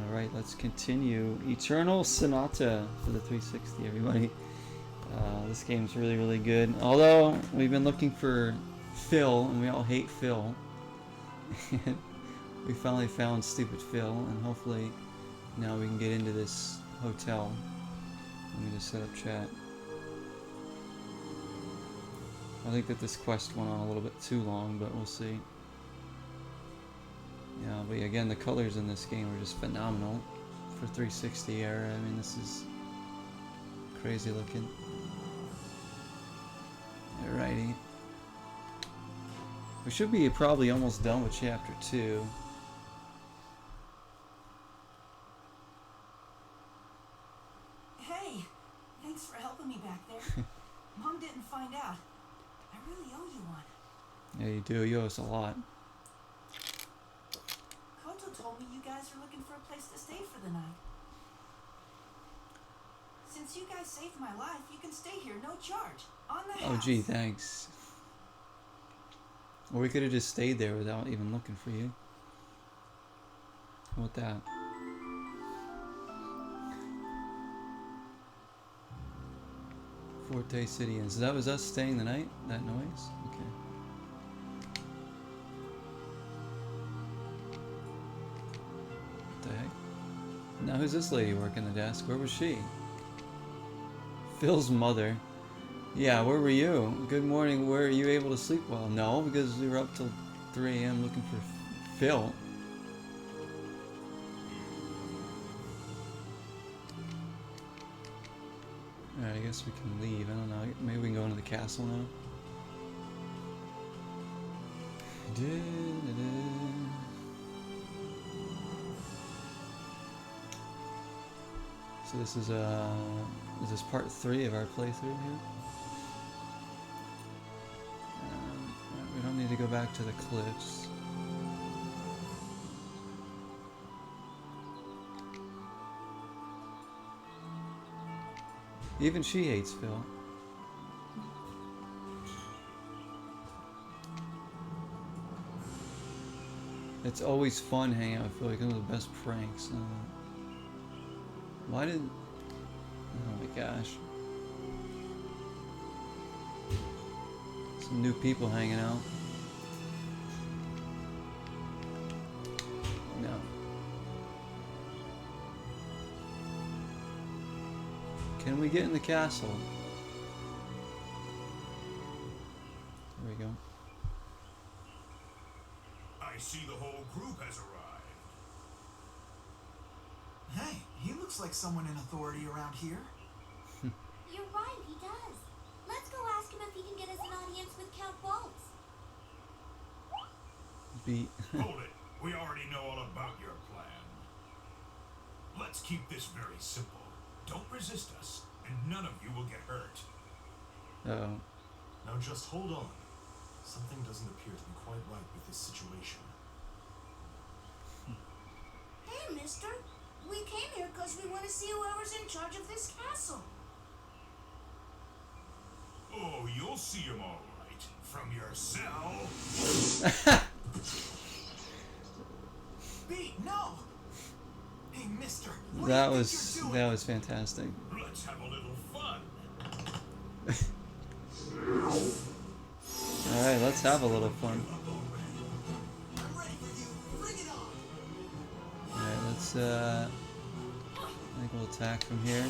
Alright, let's continue. Eternal Sonata for the 360, everybody. This game's really, really good. Although, we've been looking for Phil, and we all hate Phil. We finally found stupid Phil, and hopefully now we can get into this hotel. Let me just set up chat. I think that this quest went on a little bit too long, but we'll see. Yeah, but again, the colors in this game are just phenomenal for 360 era. I mean, this is crazy looking. Alrighty. We should be probably almost done with chapter 2. Hey, thanks for helping me back there. Mom didn't find out. I really owe you one. Yeah, you do. You owe us a lot. Koto told me you guys are looking for a place to stay for the night. Since you guys saved my life, you can stay here, no charge, on the house. Oh, gee, thanks. Or we could have just stayed there without even looking for you. How about that? Forte City Inn. So that was us staying the night? That noise? Okay. What the heck? Now who's this lady working the desk? Where was she? Phil's mother. Yeah, where were you? Good morning. Were you able to sleep well? No, because we were up till 3 a.m. looking for Phil. Alright, I guess we can leave. I don't know. Maybe we can go into the castle now. So this is part 3 of our playthrough here? We don't need to go back to the cliffs. Even she hates Phil. It's always fun hanging out with Phil. He comes with the best pranks. Why did... Oh my gosh. Some new people hanging out. No. Can we get in the castle? There we go. I see the whole group has arrived. Hey, he looks like someone in authority around here. You're right, he does. Let's go ask him if he can get us an audience with Count Bolts. Beat. Hold it. We already know all about your plan. Let's keep this very simple. Don't resist us, and none of you will get hurt. Uh-oh. Now just hold on. Something doesn't appear to be quite right with this situation. Hey, mister. We came here because we want to see whoever's in charge of this castle. Oh, you'll see him all right. From your cell. Beat, no! Hey, mister, what That do you was think you're doing? fantastic. Let's have a little fun. Alright, let's have a little fun. I'm ready for you. Bring it on! Alright, let's I think we'll attack from here.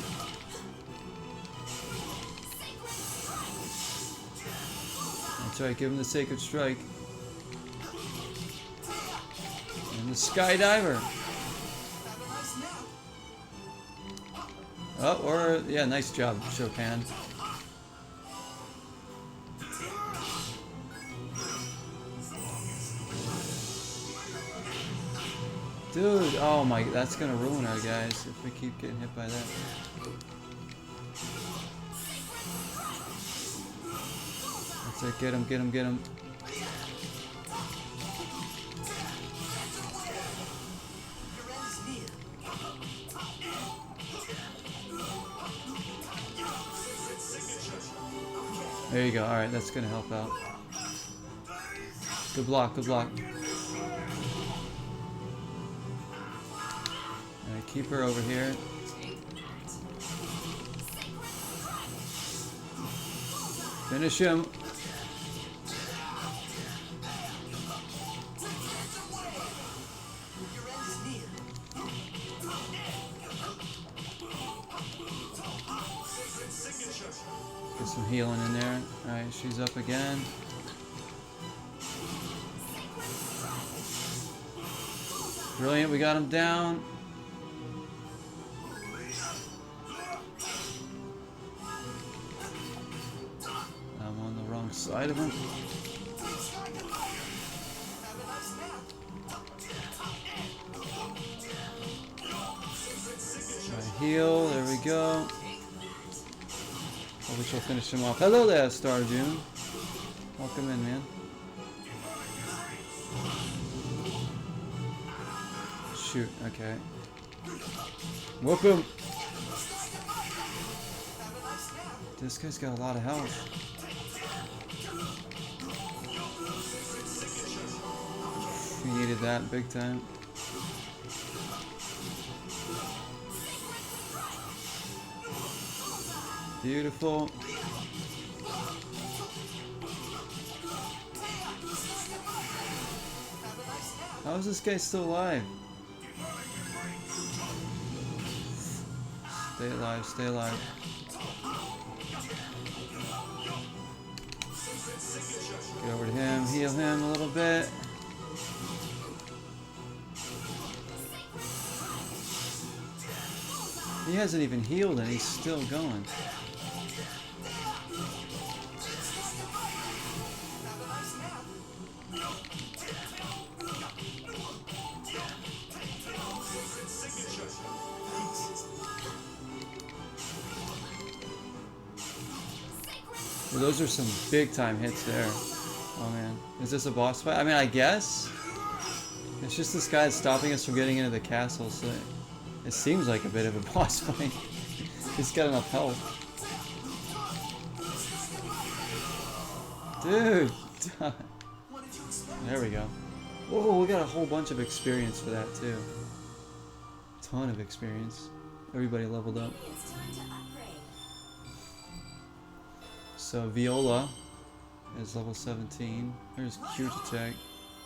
That's right, give him the Sacred Strike. And the Skydiver. Have a nice nap. Oh, or, yeah, nice job, Chopin. Dude, oh my, that's gonna ruin our guys if we keep getting hit by that. That's it, get him, get him, get him. Your end is near. There you go, alright, that's gonna help out. Good block, good block. Alright, keep her over here. Finish him. Your end is near. Get some healing in there. Alright, she's up again. Brilliant, we got him down. I'm on the wrong side of him. Have a nice nap. Right, heal, there we go. Hopefully she'll finish him off. Hello there, Star June. Welcome in, man. Shoot, okay. Whoop him! This guy's got a lot of health. We needed that big time. Beautiful. How is this guy still alive? Stay alive, stay alive. Get over to him, heal him a little bit. He hasn't even healed and he's still going. Well, those are some big time hits there. Oh man. Is this a boss fight? I mean, I guess. It's just this guy stopping us from getting into the castle, so it seems like a bit of a boss fight. He's got enough health. Dude! There we go. Whoa, we got a whole bunch of experience for that too. Ton of experience. Everybody leveled up. It's time to upgrade. So Viola is level 17. Here's cute attack.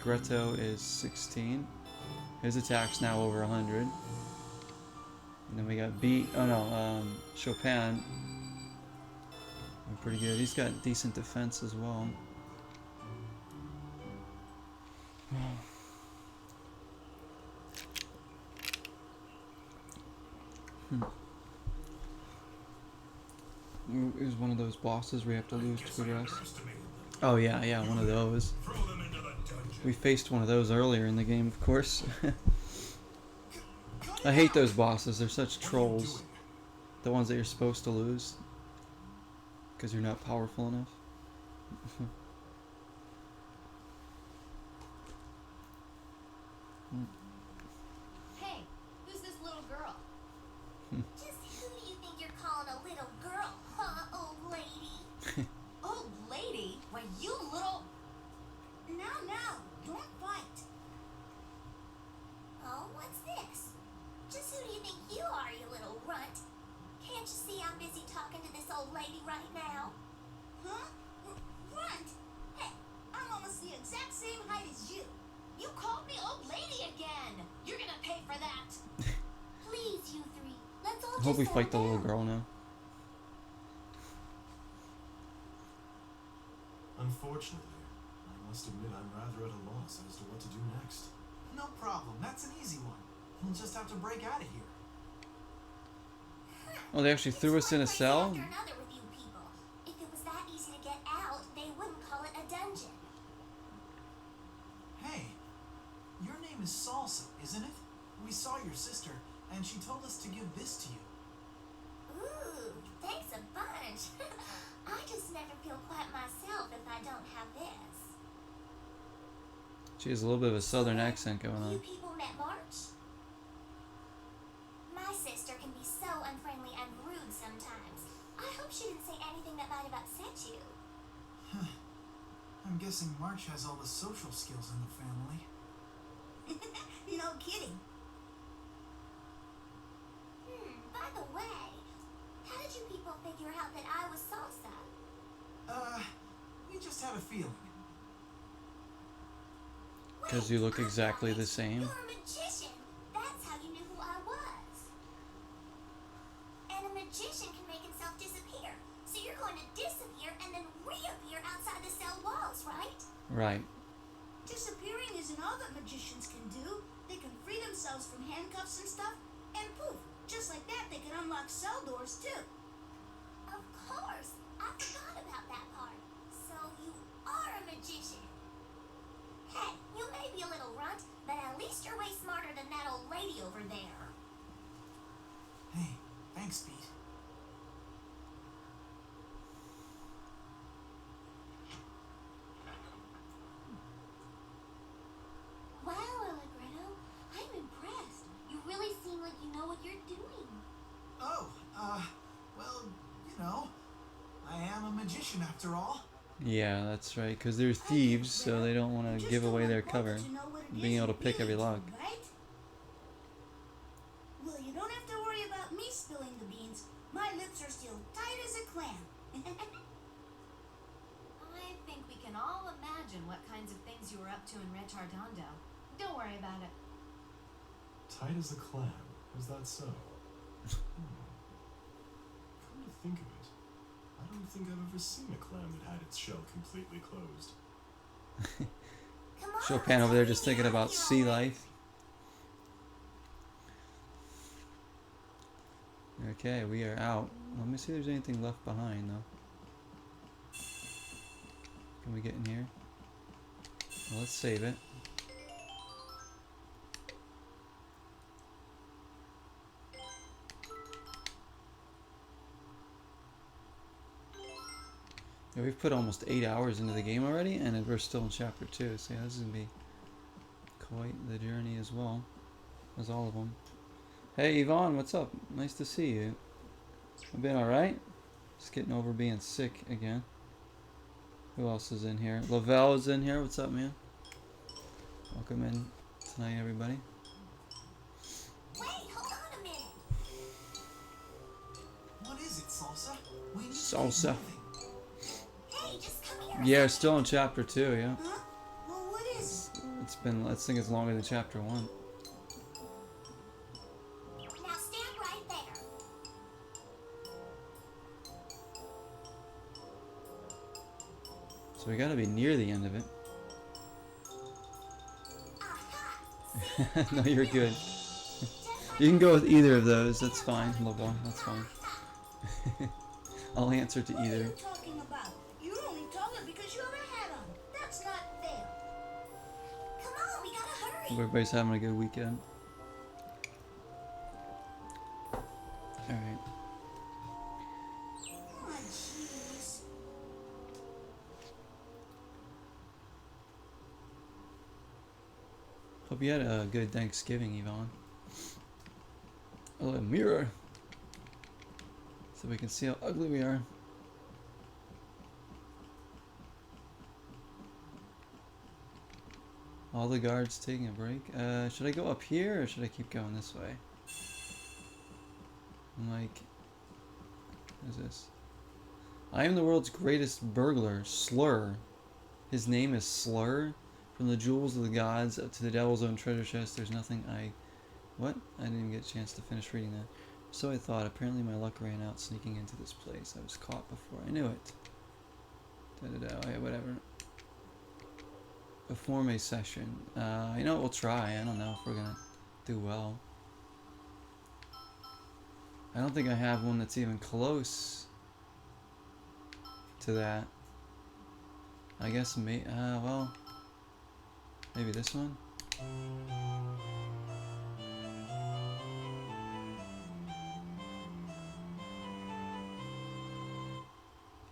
Gretto is 16. His attack's now over 100. And then we got Chopin. Pretty good. He's got decent defense as well. Is one of those bosses we have to lose to progress? Oh yeah, one of those. We faced one of those earlier in the game, of course. I hate those bosses. They're such trolls. The ones that you're supposed to lose because you're not powerful enough. Hey, who's this little girl? Just who do you think you're calling a little girl, huh, old lady? Old lady? Why, you little... Now, don't fight. Oh, what's this? Just who do you think you are, you little runt? Can't you see I'm busy talking to this old lady right now? Huh? Runt? Hey, I'm almost the exact same height as you. You called me old lady again. You're gonna pay for that. Please, you three. Let's all I hope just we fight the settle little down. girl now. Unfortunately, I must admit I'm rather at a loss as to what to do next. No problem. That's an easy one. We'll just have to break out of here. Oh, they actually threw us in a cell? After another with you people. If it was that easy to get out, they wouldn't call it a dungeon. Hey, your name is Salsa, isn't it? We saw your sister, and she told us to give this to you. Ooh, thanks a bunch. I just never feel quite myself if I don't have this. She has a little bit of a southern accent going You on. people met March? My sister can be so unfriendly and rude sometimes. I hope she didn't say anything that might have upset you. I'm guessing March has all the social skills in the family. No kidding. Because you look exactly the same. You're a magician. That's how you knew who I was. And a magician can make himself disappear. So you're going to disappear and then reappear outside the cell walls, right? Right. Disappearing isn't all that magicians can do. They can free themselves from handcuffs and stuff, and poof, just like that they can unlock cell doors too. Of course. I forgot about that part. So you are a magician. Hey, you may be a little runt, but at least you're way smarter than that old lady over there. Hey, thanks, Pete. Wow, Allegretto, I'm impressed. You really seem like you know what you're doing. Oh, well, you know, I am a magician after all. Yeah, that's right. Because they're thieves, so they don't want to give away their cover. Being able to pick every lock. Right? Well, you don't have to worry about me spilling the beans. My lips are still tight as a clam. I think we can all imagine what kinds of things you were up to in Retardondo. Don't worry about it. Tight as a clam. Is that so? Come to think of it, I don't think I've ever seen a clam that had its shell completely closed. Come on, Chopin over there just thinking about sea life. Okay, we are out. Let me see if there's anything left behind though. Can we get in here? Well, let's save it. Yeah, we've put almost 8 hours into the game already, and we're still in chapter 2. So yeah, this is gonna be quite the journey as well as all of them. Hey Yvonne, what's up? Nice to see you. I've been alright. Just getting over being sick again. Who else is in here? Lavelle is in here. What's up, man? Welcome in tonight, everybody. Wait, hold on a minute. What is it, Salsa? We need to Salsa. keep moving. Hey, just come here. Yeah, still in chapter 2, yeah. Huh? Well, what is it? It's been, I think it's longer than chapter 1. Now stand right there. So we gotta be near the end of it. Aha! No, you're good. You can go with either of those. That's fine, Lavelle. That's fine. I'll answer to What are either. you talking about? You're only taller because you have a hat on. That's not fair. Come on, we gotta hurry. Hope everybody's having a good weekend. Alright. Oh, jeez. Hope you had a good Thanksgiving, Yvonne. Oh, a mirror. So we can see how ugly we are. All the guards taking a break. Should I go up here or should I keep going this way? I'm like, what is this? I am the world's greatest burglar, Slur. His name is Slur. From the jewels of the gods to the devil's own treasure chest, there's nothing What? I didn't even get a chance to finish reading that. So I thought. Apparently my luck ran out sneaking into this place. I was caught before I knew it. Da-da-da. Oh, yeah, whatever. Perform a session. You know what? We'll try. I don't know if we're gonna do well. I don't think I have one that's even close to that. I guess well, maybe this one.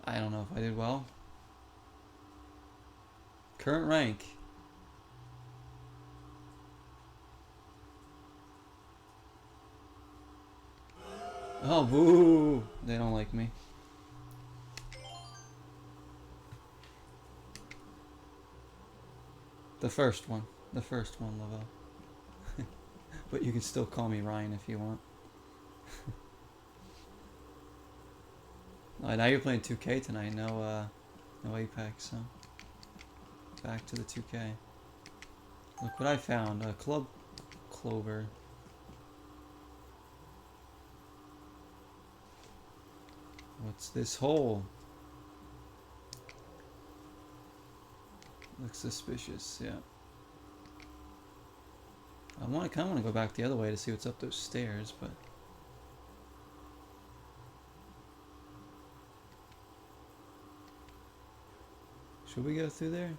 I don't know if I did well. Current rank. Oh, boo! They don't like me. The first one, Lavelle. But you can still call me Ryan if you want. Now you're playing 2K tonight, no Apex, so back to the 2K. Look what I found. A club clover. What's this hole? Looks suspicious, yeah. I kind of want to go back the other way to see what's up those stairs, but should we go through there?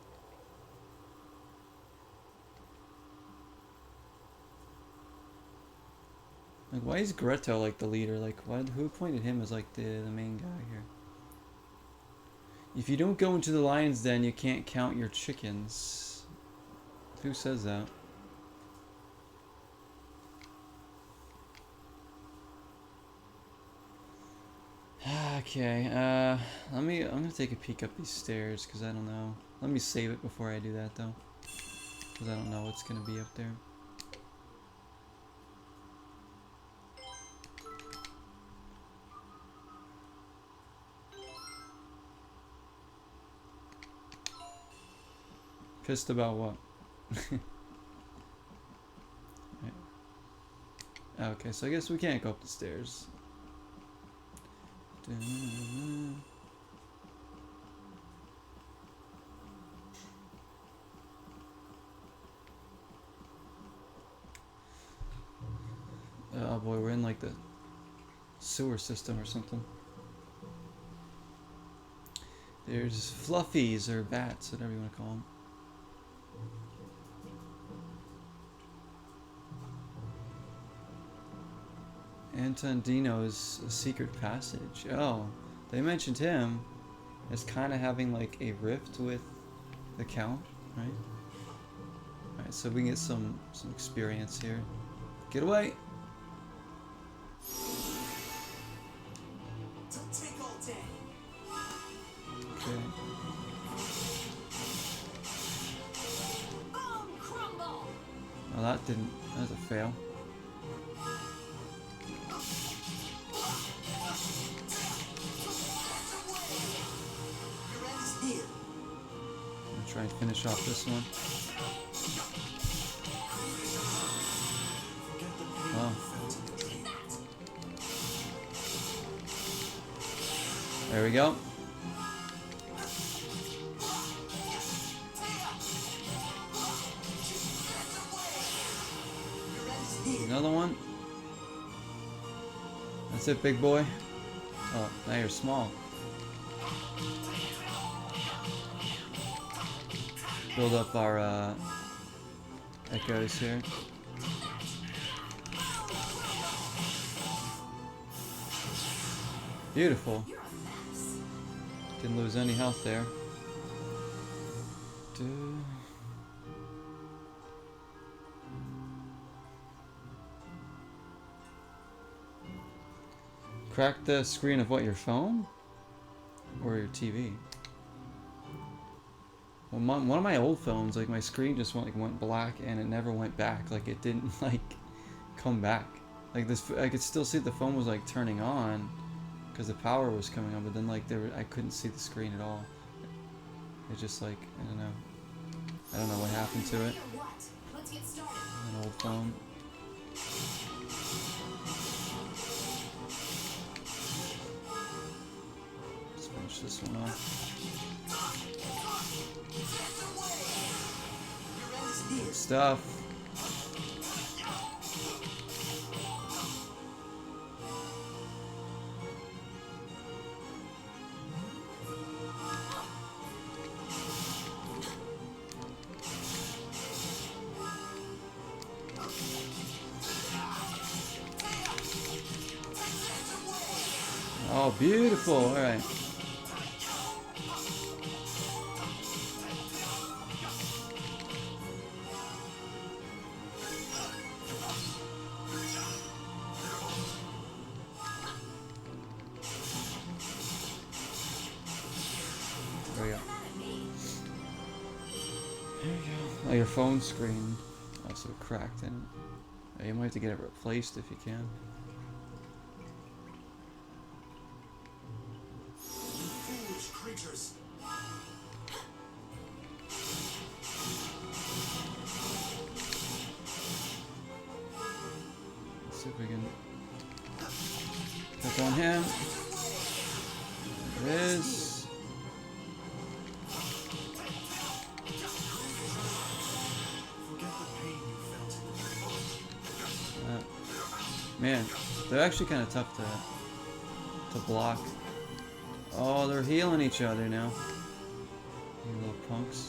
Like, why is Greto like the leader? Like, who appointed him as like the main guy here? If you don't go into the lion's den, you can't count your chickens. Who says that? Okay, I'm gonna take a peek up these stairs because I don't know. Let me save it before I do that though, because I don't know what's gonna be up there. Pissed about what? Right. Okay, so I guess we can't go up the stairs. Oh boy, we're in like the sewer system or something. There's fluffies or bats, whatever you want to call them. Antondino's secret passage. Oh, they mentioned him as kind of having like a rift with the Count, right? Alright, so we can get some experience here. Get away! Don't take all day. Okay. Boom, crumble. Well, that was a fail. Try and finish off this one. Wow. There we go. Another one. That's it, big boy. Oh, now you're small. Build up our echoes here. Beautiful. Didn't lose any health there. Crack the screen of what, your phone? Or your TV? Well, one of my old phones, like my screen just went black and it never went back. Like it didn't like come back. Like this, I could still see the phone was like turning on because the power was coming on, but then like I couldn't see the screen at all. It just like I don't know what happened to it. Let's get started. An old phone. Let's finish this one off. Good stuff. Oh, beautiful. All right. There we go. There you go. Oh, your phone screen also cracked in. You might have to get it replaced if you can. Foolish creatures. see if we can click on him. There it is. Man, they're actually kind of tough to block. Oh, they're healing each other now. You little punks.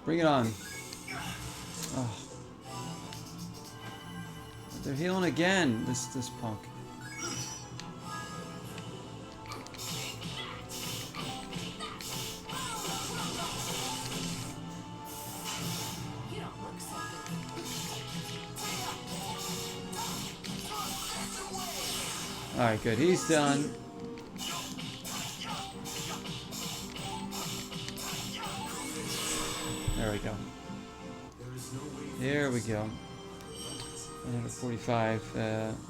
Bring it on. Oh. They're healing again. This punk. You don't look so good. Alright, good. He's done. There we go. There we go. 145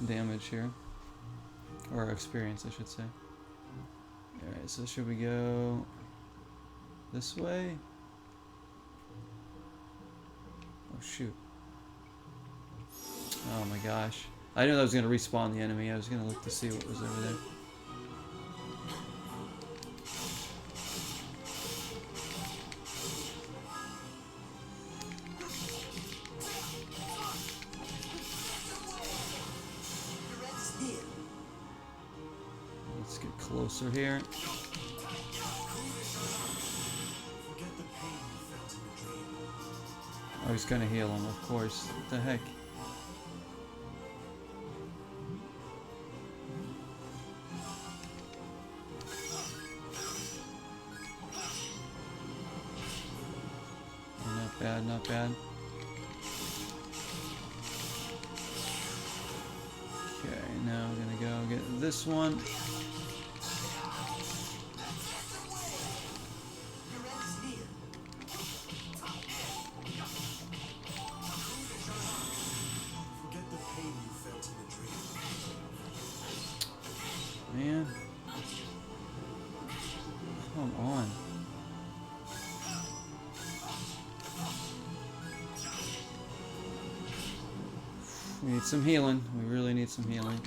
damage here. Or experience, I should say. Alright, so should we go this way? Oh, shoot. Oh my gosh. I knew that was going to respawn the enemy. I was going to look to see what was over there. Let's get closer here. Oh, he's gonna heal him, of course. What the heck? Not bad, not bad. Okay, now we're gonna go get this one. Man. Come on. We need some healing. We really need some healing.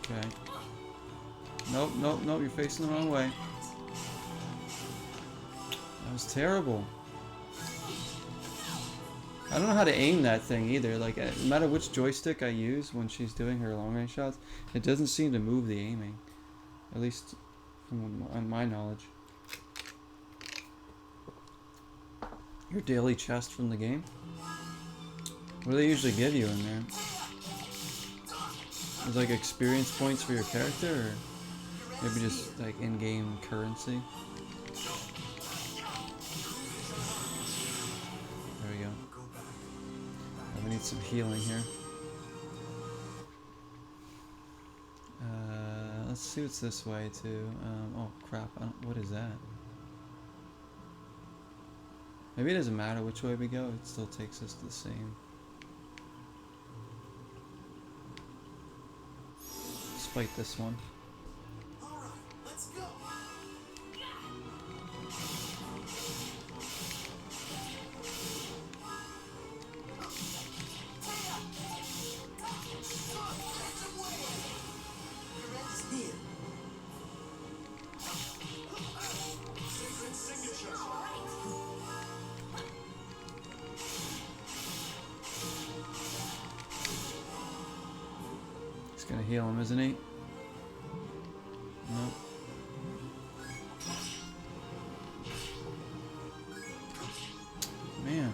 Okay. Nope, nope, nope, you're facing the wrong way. That was terrible. I don't know how to aim that thing either. Like, no matter which joystick I use when she's doing her long range shots, it doesn't seem to move the aiming. At least from my knowledge. Your daily chest from the game? What do they usually give you in there? Is like experience points for your character, or maybe just like in-game currency? There we go. Oh, we need some healing here. Let's see what's this way too. Oh crap! What is that? Maybe it doesn't matter which way we go; it still takes us to the same. Fight this one. Alright, let's go. He's gonna heal him, isn't he? Nope. Man.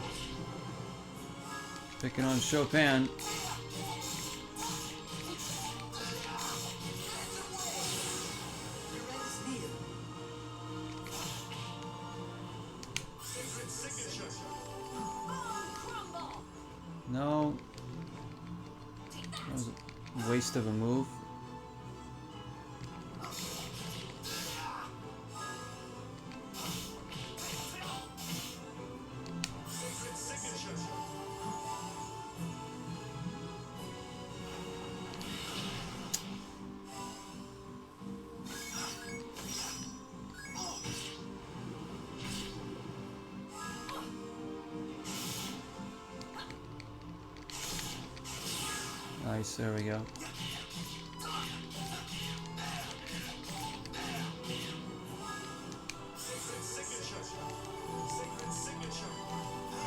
Picking on Chopin. No. That was a waste of a move. Nice, there we go.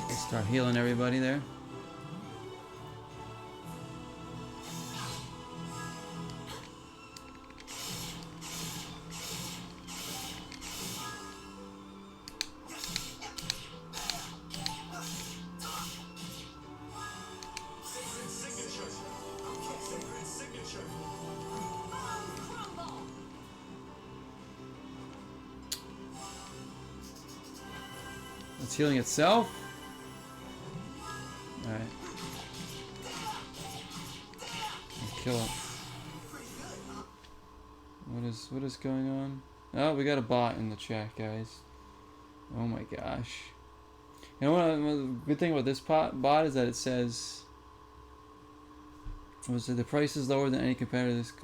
Let's start healing everybody there. It's healing itself. All right. Let's kill it. What is going on? Oh, we got a bot in the chat, guys. Oh my gosh. You know what? The good thing about this bot is that it says, was it the price is lower than any competitor? This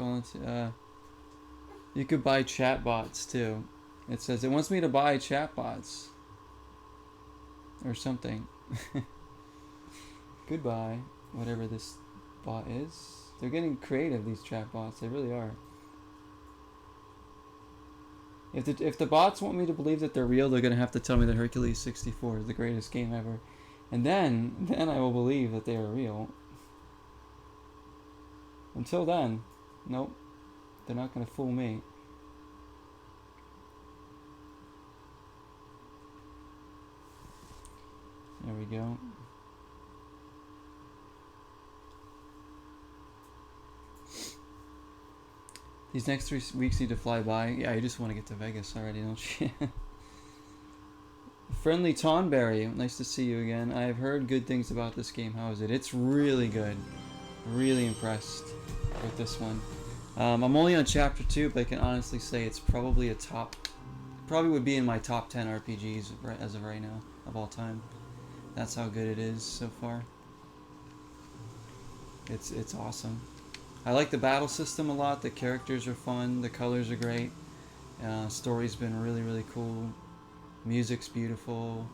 you could buy chat bots too. It says it wants me to buy chat bots. Or something. Goodbye, whatever this bot is. They're getting creative, these chat bots. They really are. If the bots want me to believe that they're real, they're gonna have to tell me that Hercules 64 is the greatest game ever, and then I will believe that they are real. Until then, nope, they're not gonna fool me. There we go. These next 3 weeks need to fly by. Yeah, you just want to get to Vegas already, don't you? Friendly Tonberry, nice to see you again. I've heard good things about this game. How is it? It's really good. Really impressed with this one. I'm only on chapter 2, but I can honestly say it's probably probably would be in my top 10 RPGs as of right now, of all time. That's how good it is so far. It's awesome. I like the battle system a lot. The characters are fun. The colors are great. Story's been really, really cool. Music's beautiful.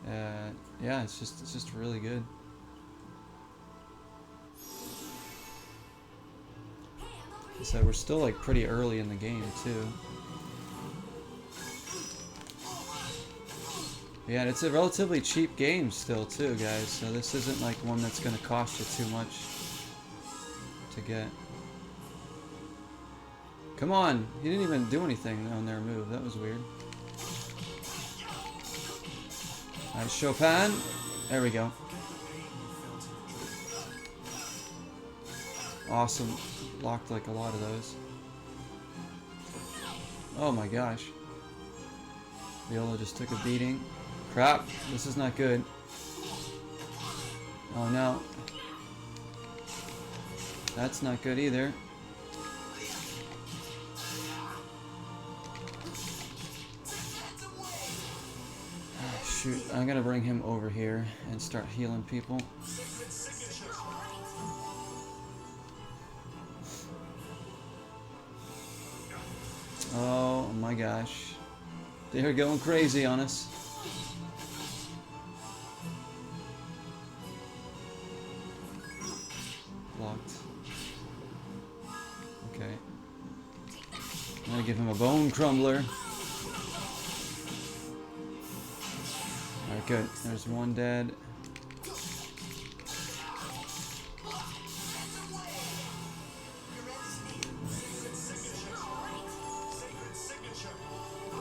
Yeah, it's just really good. So we're still like pretty early in the game too. Yeah, and it's a relatively cheap game still too, guys. So this isn't like one that's gonna cost you too much to get. Come on! He didn't even do anything on their move. That was weird. Alright, Chopin. There we go. Awesome. Blocked like a lot of those. Oh my gosh. Viola just took a beating. Crap, this is not good. Oh no. That's not good either. Oh, shoot, I'm gonna bring him over here and start healing people. Oh my gosh. They're going crazy on us. Blocked. Okay. I'm gonna give him a bone crumbler. Alright, good. There's one dead.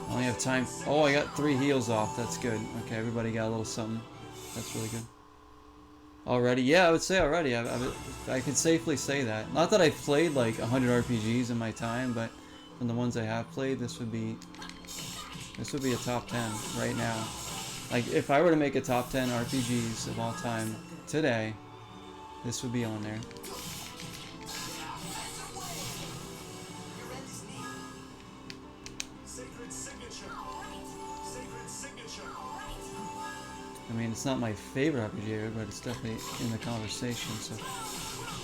I only have time. Oh, I got 3 heals off. That's good. Okay, everybody got a little something. That's really good. Already? Yeah, I would say already. I could safely say that. Not that I've played like 100 RPGs in my time, but from the ones I have played, this would be a top 10 right now. Like, if I were to make a top 10 RPGs of all time today, this would be on there. Sacred signature. Sacred signature. I mean, it's not my favorite RPG ever, but it's definitely in the conversation. So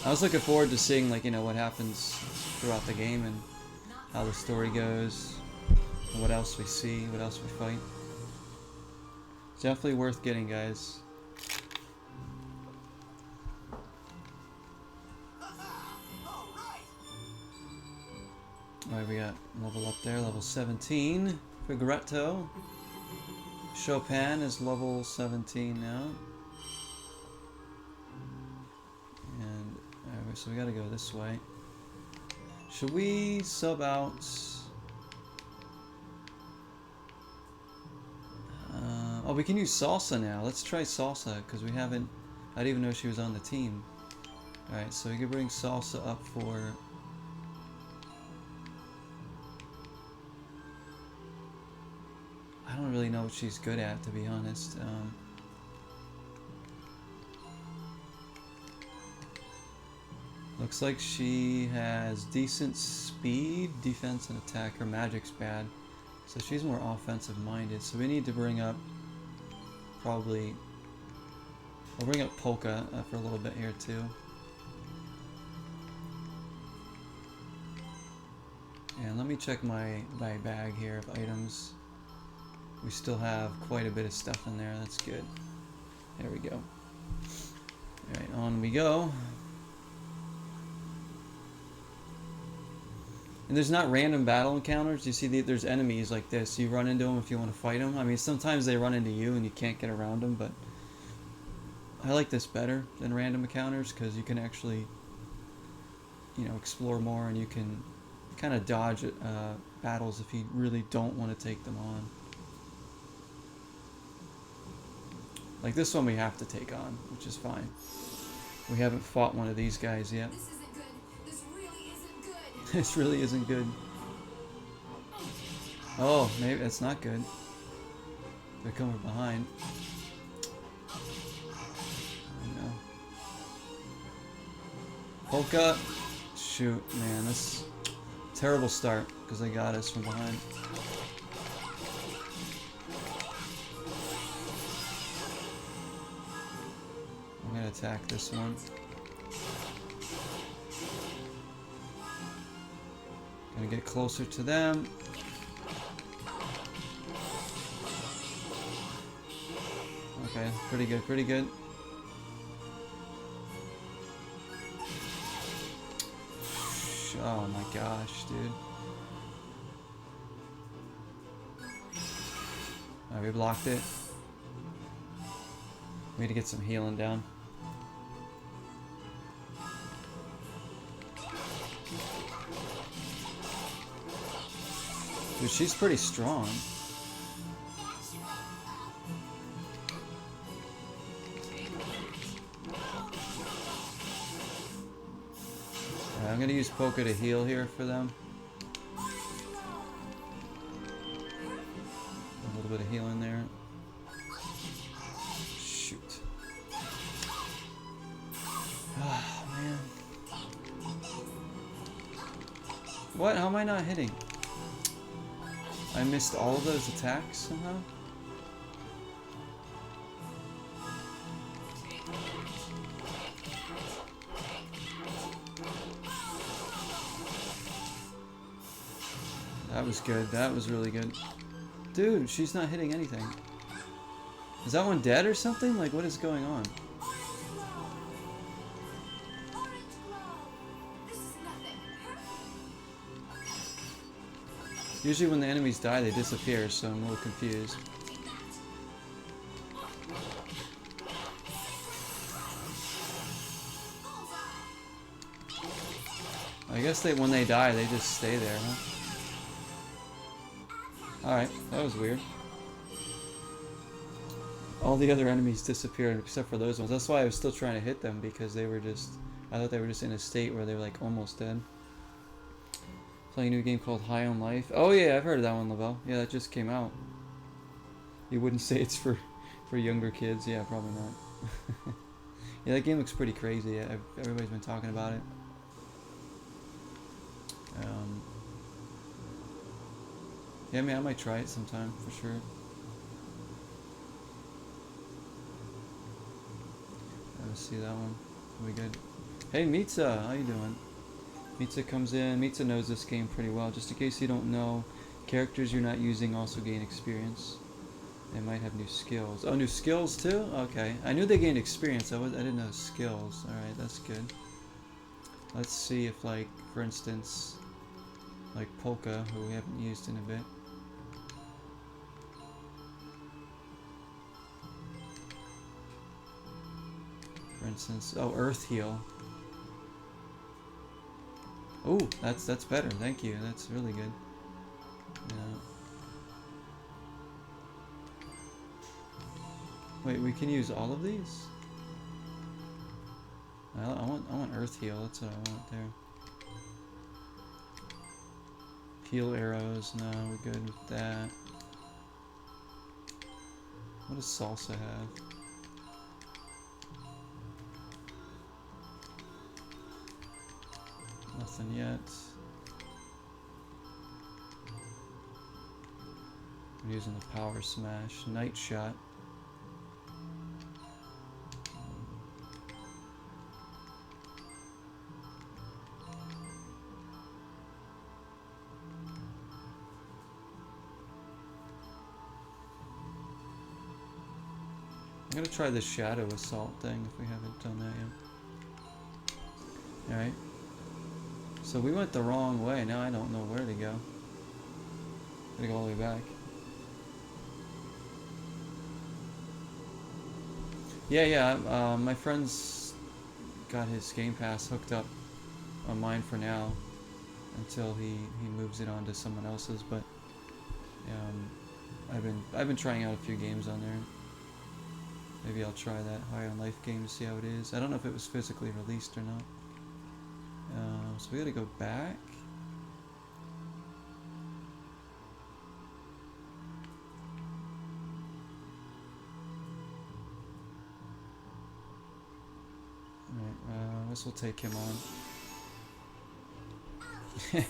I was looking forward to seeing, like, you know, what happens throughout the game and how the story goes, and what else we see, what else we fight. It's definitely worth getting, guys. Alright, we got level up there, level 17. Figretto. Chopin is level 17 now. And alright, so we gotta go this way. Should we sub out? Oh, we can use Salsa now. Let's try Salsa, because we haven't... I didn't even know she was on the team. Alright, so we can bring Salsa up for... I don't really know what she's good at, to be honest. Looks like she has decent speed, defense, and attack. Her magic's bad. So she's more offensive minded. So we need to bring up probably... I'll bring up Polka for a little bit here too. And let me check my bag here of items. We still have quite a bit of stuff in there. That's good. There we go. Alright, on we go. And there's not random battle encounters. You see, there's enemies like this. You run into them if you want to fight them. I mean, sometimes they run into you and you can't get around them, but I like this better than random encounters because you can actually, you know, explore more and you can kind of dodge battles if you really don't want to take them on. Like this one we have to take on, which is fine. We haven't fought one of these guys yet. This isn't good. This really isn't good. This really isn't good. Oh, maybe that's not good. They're coming behind. Oh no. Polka. Shoot, man, this terrible start because they got us from behind. I'm gonna attack this one. Gonna get closer to them. Okay, pretty good, pretty good. Oh my gosh, dude. Alright, we blocked it. We need to get some healing down. Dude, she's pretty strong. I'm gonna use Polka to heal here for them. A little bit of healing there. Shoot. Oh, man. What? How am I not hitting? I missed all of those attacks somehow? That was good. That was really good. Dude, she's not hitting anything. Is that one dead or something? Like, what is going on? Usually when the enemies die, they disappear, so I'm a little confused. I guess when they die, they just stay there, huh? Alright, that was weird. All the other enemies disappeared except for those ones. That's why I was still trying to hit them, because they were just... I thought they were just in a state where they were like almost dead. Playing a new game called High on Life. Oh yeah, I've heard of that one, Lavelle. Yeah, that just came out. You wouldn't say it's for For younger kids, yeah, probably not. Yeah, that game looks pretty crazy. Everybody's been talking about it. Yeah, I mean, I might try it sometime for sure. Let's see that one. Are we good? Hey, Mitza, how you doing? Mitza comes in. Mitza knows this game pretty well. Just in case you don't know, characters you're not using also gain experience. They might have new skills. Oh, new skills too? Okay. I knew they gained experience. I didn't know skills. Alright, that's good. Let's see if, like, for instance, like Polka, who we haven't used in a bit. For instance, oh, Earth Heal. Oh, that's better. Thank you. That's really good. Yeah. Wait, we can use all of these? I want Earth Heal. That's what I want there. Heal arrows. No, we're good with that. What does Salsa have? Nothing yet. I'm using the Power Smash. Night Shot. I'm gonna try this Shadow Assault thing if we haven't done that yet. Alright. So we went the wrong way. Now I don't know where to go. Gotta go all the way back. Yeah. My friend's got his Game Pass hooked up on mine for now until he moves it on to someone else's. But I've been trying out a few games on there. Maybe I'll try that High on Life game to see how it is. I don't know if it was physically released or not. So we gotta go back. Alright, this will take him on.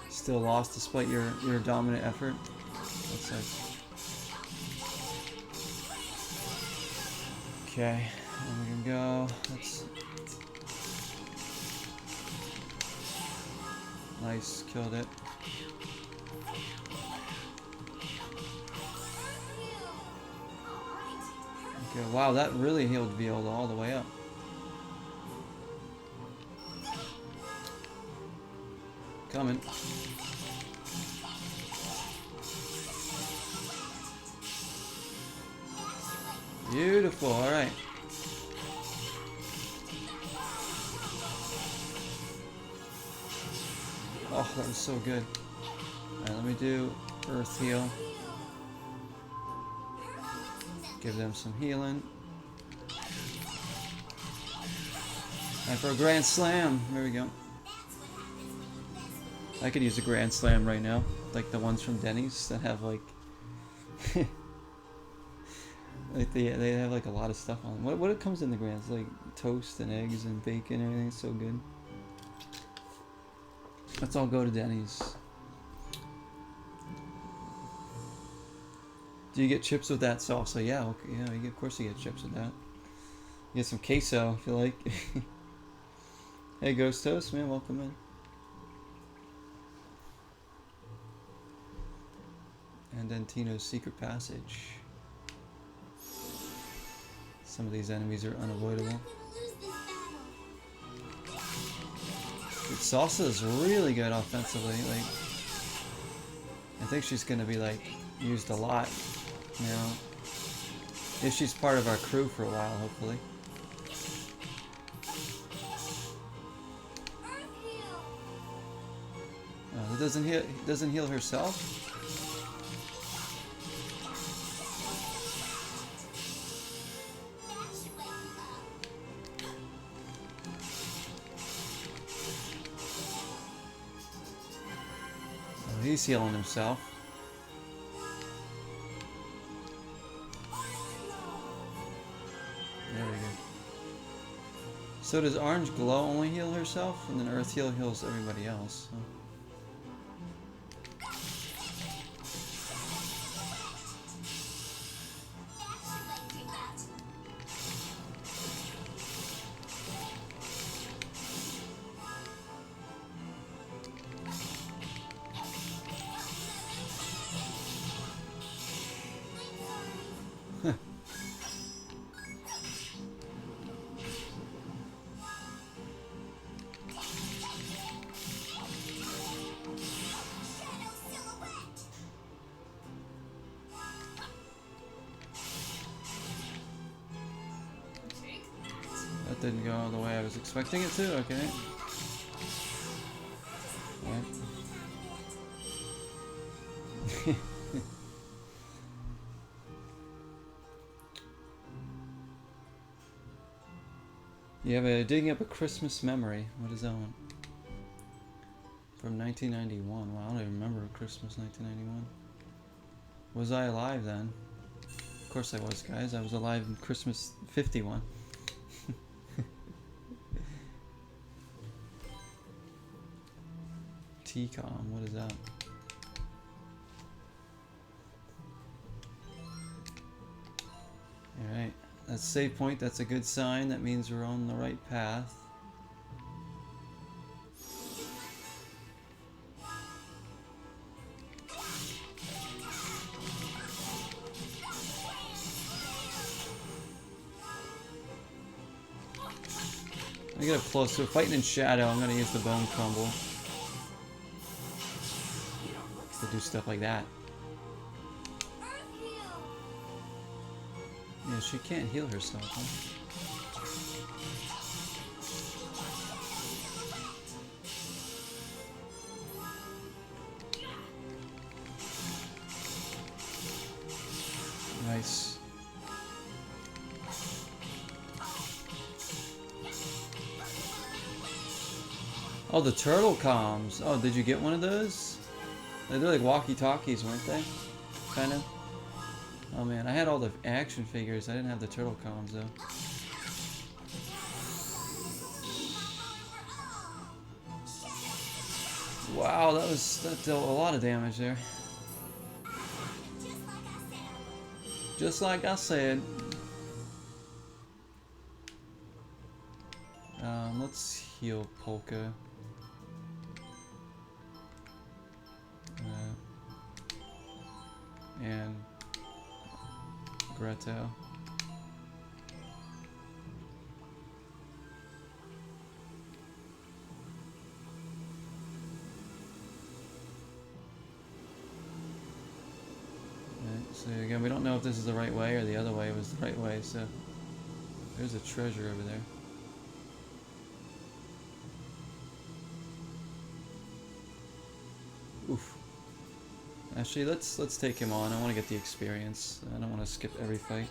Still lost despite your dominant effort. That's nice. Okay, and we can go. Let's. Nice, killed it. Okay, wow, that really healed Viola all the way up. Coming. Beautiful, alright. Oh, that was so good. Alright, let me do Earth Heal. Give them some healing. And for a Grand Slam. There we go. I could use a Grand Slam right now. Like the ones from Denny's that have like... like they have like a lot of stuff on them. What comes in the Grands? Like toast and eggs and bacon and everything. It's so good. Let's all go to Denny's. Do you get chips with that salsa? Yeah, okay, yeah. Of course you get chips with that. You get some queso if you like. Hey, Ghost Toast, man, welcome in. And then Tino's Secret Passage. Some of these enemies are unavoidable. Dude, Salsa is really good offensively. Like, I think she's gonna be like used a lot now. If she's part of our crew for a while, hopefully. It doesn't heal herself. He's healing himself. Very good. So does Orange Glow only heal herself, and then Earth Heal heals everybody else? Huh? That didn't go the way I was expecting it to, okay. Right. You have a digging up a Christmas memory. What is that one? From 1991. Wow, I don't even remember Christmas 1991. Was I alive then? Of course I was, guys. I was alive in Christmas 51. TCOM, what is that? Alright, that's save point, that's a good sign. That means we're on the right path. I get up close to it. Fighting in shadow, I'm gonna use the bone crumble to do stuff like that. Yeah, she can't heal herself, huh? Nice. Oh, the turtle comms. Oh, did you get one of those? They're like walkie-talkies, weren't they? Kind of. Oh man, I had all the action figures. I didn't have the turtle comms though. Wow, that dealt a lot of damage there. Just like I said. Let's heal Polka. And Greto. So again, we don't know if this is the right way or the other way was the right way, so there's a treasure over there. Oof. Actually, let's take him on. I want to get the experience. I don't want to skip every fight.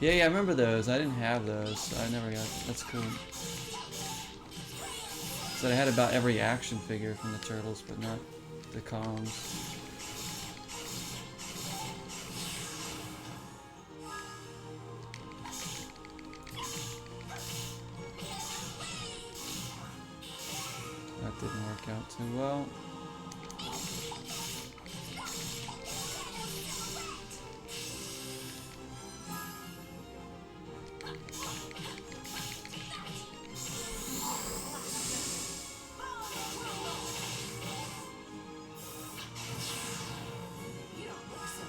Yeah, I remember those. I didn't have those. I never got. That's cool. So I had about every action figure from the Turtles, but not the comms. That didn't work out too well.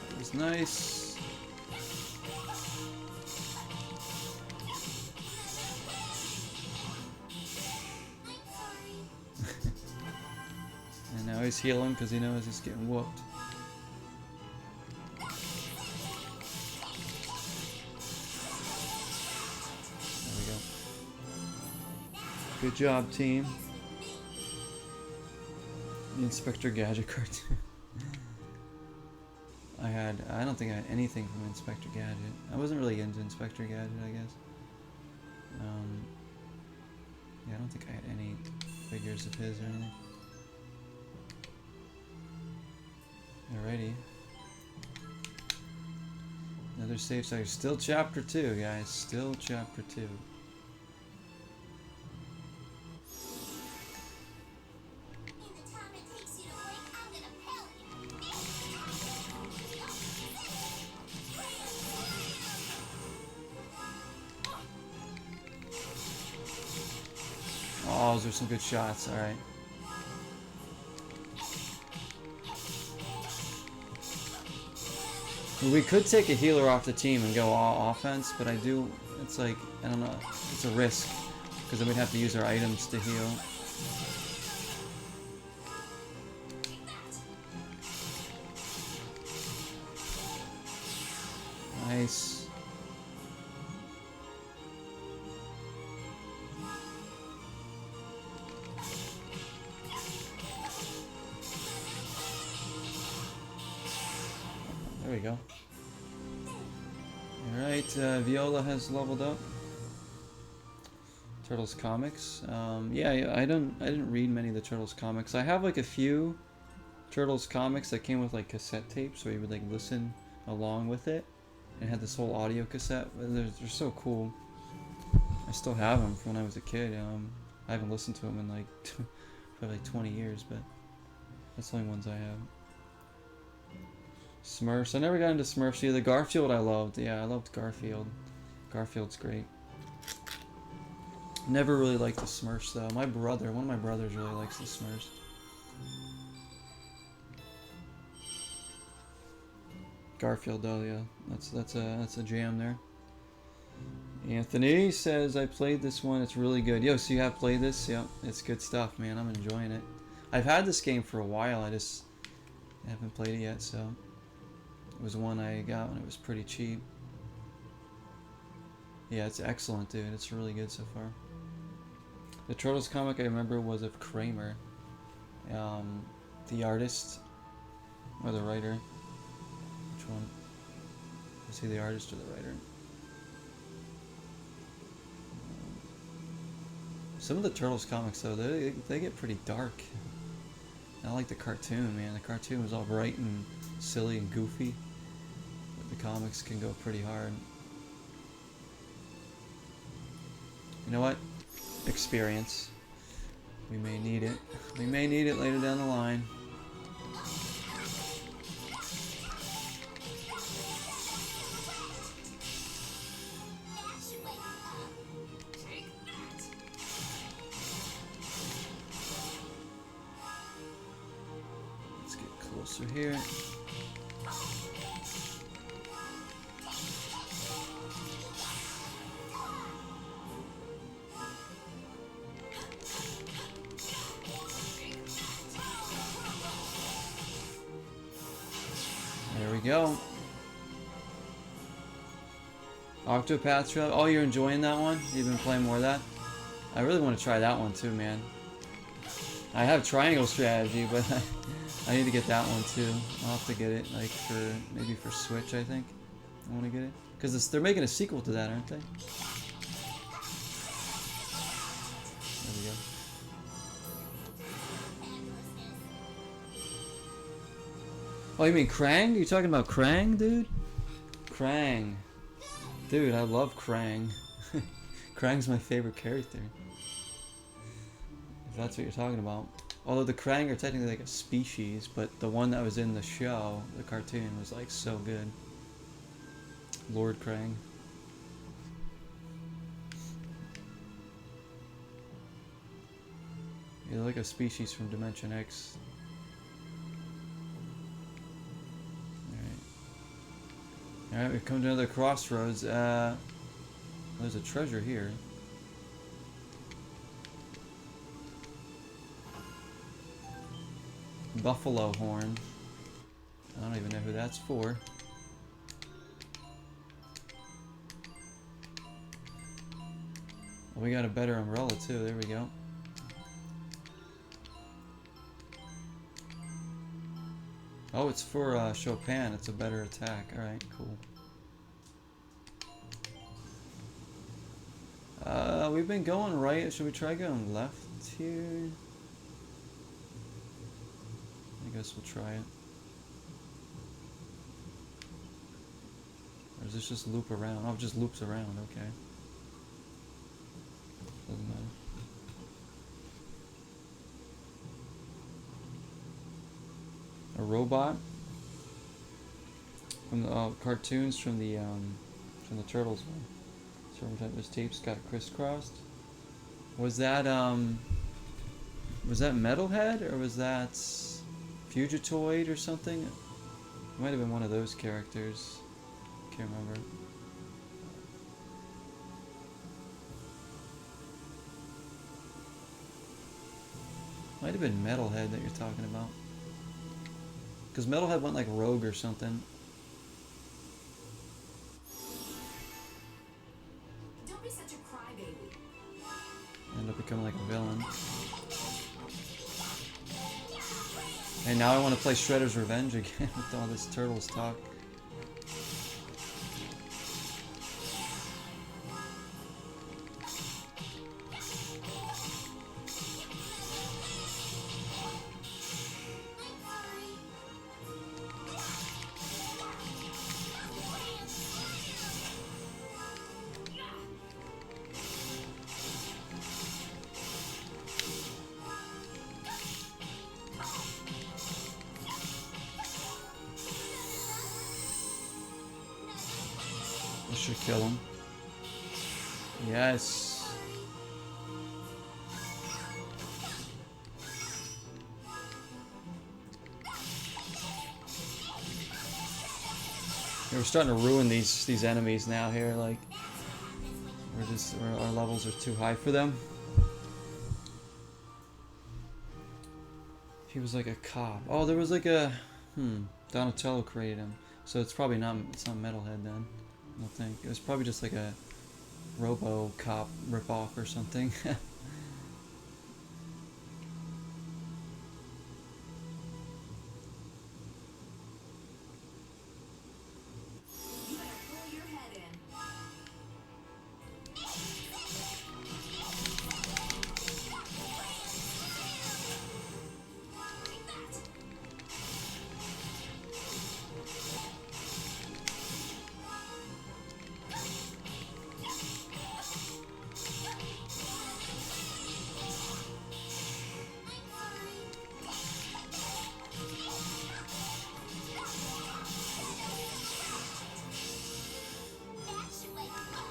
That was nice. And now he's healing because he knows he's getting whooped. There we go. Good job, team. The Inspector Gadget cartoon. I don't think I had anything from Inspector Gadget. I wasn't really into Inspector Gadget, I guess. Yeah, I don't think I had any figures of his or anything. Alrighty. Another Another safe side. Still chapter 2, guys. Still chapter 2. In the time it takes you to blink, I'm gonna pelt you. Oh, those are some good shots. Alright. We could take a healer off the team and go all offense, but I do, it's like, I don't know, it's a risk, because then we'd have to use our items to heal. Nice. There we go. Alright, Viola has leveled up. Turtles comics. Yeah, I didn't read many of the Turtles comics. I have like a few Turtles comics that came with like cassette tapes where you would like listen along with it. And had this whole audio cassette. They're so cool. I still have them from when I was a kid. I haven't listened to them in like probably like 20 years, but that's the only ones I have. Smurfs. I never got into Smurfs either. Garfield I loved. Yeah, I loved Garfield. Garfield's great. Never really liked the Smurfs though. One of my brothers really likes the Smurfs. Garfield though, yeah. That's a jam there. Anthony says I played this one, it's really good. Yo, so you have played this? Yep, it's good stuff, man. I'm enjoying it. I've had this game for a while, I just haven't played it yet, so it was one I got when it was pretty cheap. Yeah, it's excellent, dude. It's really good so far. The Turtles comic I remember was of Kramer. The artist, or the writer. Which one? Is he the artist or the writer? Some of the Turtles comics though, they get pretty dark. I like the cartoon, man. The cartoon was all bright and silly and goofy. But the comics can go pretty hard. You know what? Experience. We may need it. We may need it later down the line. Let's get closer here. There we go. Octopath Traveler. Oh, you're enjoying that one? You've been playing more of that? I really want to try that one too, man. I have Triangle Strategy, but I need to get that one too. I'll have to get it, like maybe for Switch, I think. I want to get it because they're making a sequel to that, aren't they? There we go. Oh, you mean Krang? You talking about Krang, dude? Krang. Dude, I love Krang. Krang's my favorite character. If that's what you're talking about. Although the Krang are technically like a species, but the one that was in the show, the cartoon, was like so good. Lord Krang. You're like a species from Dimension X. Alright, we've come to another crossroads. There's a treasure here. Buffalo horn. I don't even know who that's for. Well, we got a better umbrella too. There we go. Oh, it's for Chopin. It's a better attack. Alright, cool. We've been going right. Should we try going left here? I guess we'll try it. does this just loop around? Oh, it just loops around, okay. Doesn't matter. A robot from the cartoons from the Turtles one. So every time those tapes got crisscrossed. Was that Metalhead or was that Fugitoid or something? It might have been one of those characters. Can't remember. Might have been Metalhead that you're talking about. Because Metalhead went like rogue or something. Don't be such a crybaby. Ended up becoming like a villain. And now I want to play Shredder's Revenge again with all this Turtles talk. This should kill him. Yes. Yeah, we're starting to ruin these enemies now here. Like, our levels are too high for them. He was like a cop. Oh, there was like a Donatello created him, so it's probably not. It's not Metalhead then. I don't think. It was probably just like a RoboCop ripoff or something. You better pull your head in. That should wake him up.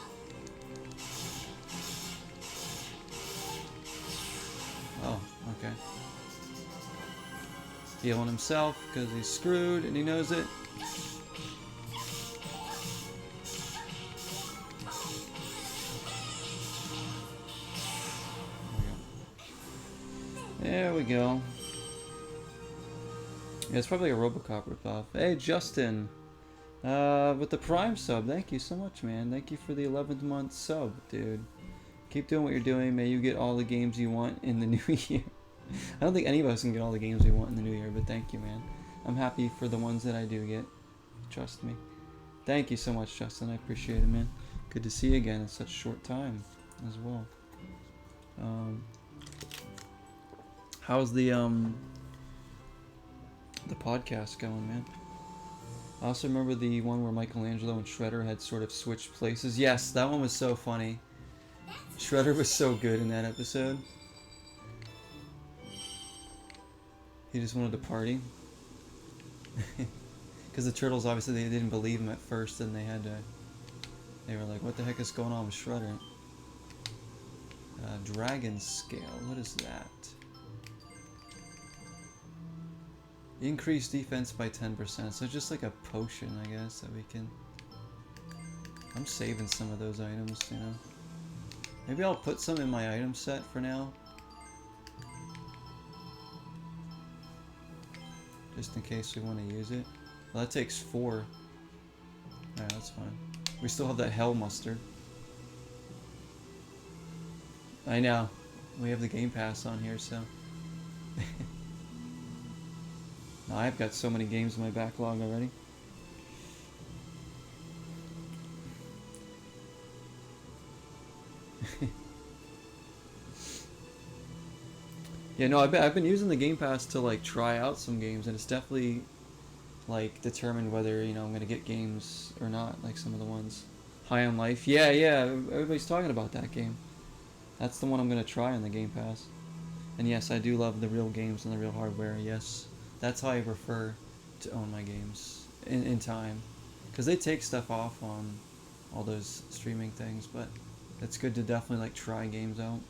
Oh, okay. Healing himself because he's screwed and he knows it. There we go. Yeah, it's probably a RoboCop ripoff. Hey, Justin. With the Prime sub. Thank you so much, man. Thank you for the 11th month sub, dude. Keep doing what you're doing. May you get all the games you want in the new year. I don't think any of us can get all the games we want in the new year, but thank you, man. I'm happy for the ones that I do get. Trust me. Thank you so much, Justin. I appreciate it, man. Good to see you again in such a short time as well. How's the podcast going, man? I also remember the one where Michelangelo and Shredder had sort of switched places. Yes, that one was so funny. Shredder was so good in that episode. He just wanted to party. Because the Turtles, obviously, they didn't believe him at first, and they were like, what the heck is going on with Shredder? Dragon Scale, what is that? Increase defense by 10%, so just like a potion, I guess, that we can... I'm saving some of those items, you know. Maybe I'll put some in my item set for now. Just in case we want to use it. Well, that takes 4. Alright, that's fine. We still have that Hell Mustard. I know. We have the Game Pass on here, so... No, I've got so many games in my backlog already. Yeah, no, I've been using the Game Pass to like try out some games, and it's definitely like determine whether, you know, I'm gonna get games or not. Like some of the ones. High on Life. Yeah, yeah. Everybody's talking about that game. That's the one I'm gonna try on the Game Pass. And yes, I do love the real games and the real hardware. Yes, that's how I prefer to own my games in time, because they take stuff off on all those streaming things. But it's good to definitely like try games out,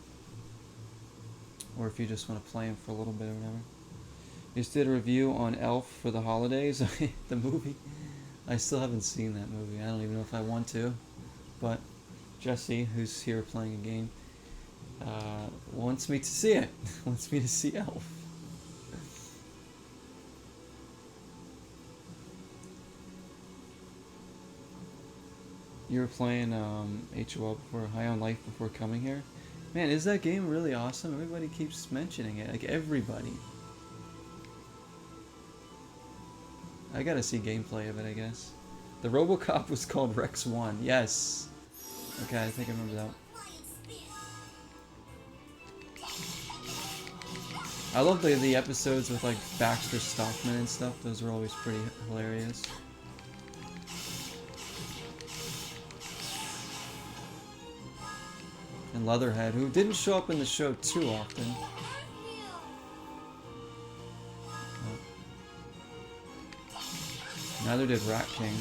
or if you just want to play them for a little bit or whatever. Just did a review on Elf for the holidays, the movie. I still haven't seen that movie. I don't even know if I want to, but Jesse, who's here playing a game, wants me to see it. Wants me to see Elf. You were playing HOL before, High on Life before coming here? Man, is that game really awesome? Everybody keeps mentioning it. Like, everybody. I gotta see gameplay of it, I guess. The RoboCop was called Rex 1. Yes. Okay, I think I remember that. I love the episodes with like Baxter Stockman and stuff. Those were always pretty hilarious. And Leatherhead, who didn't show up in the show too often. Neither did Rat King.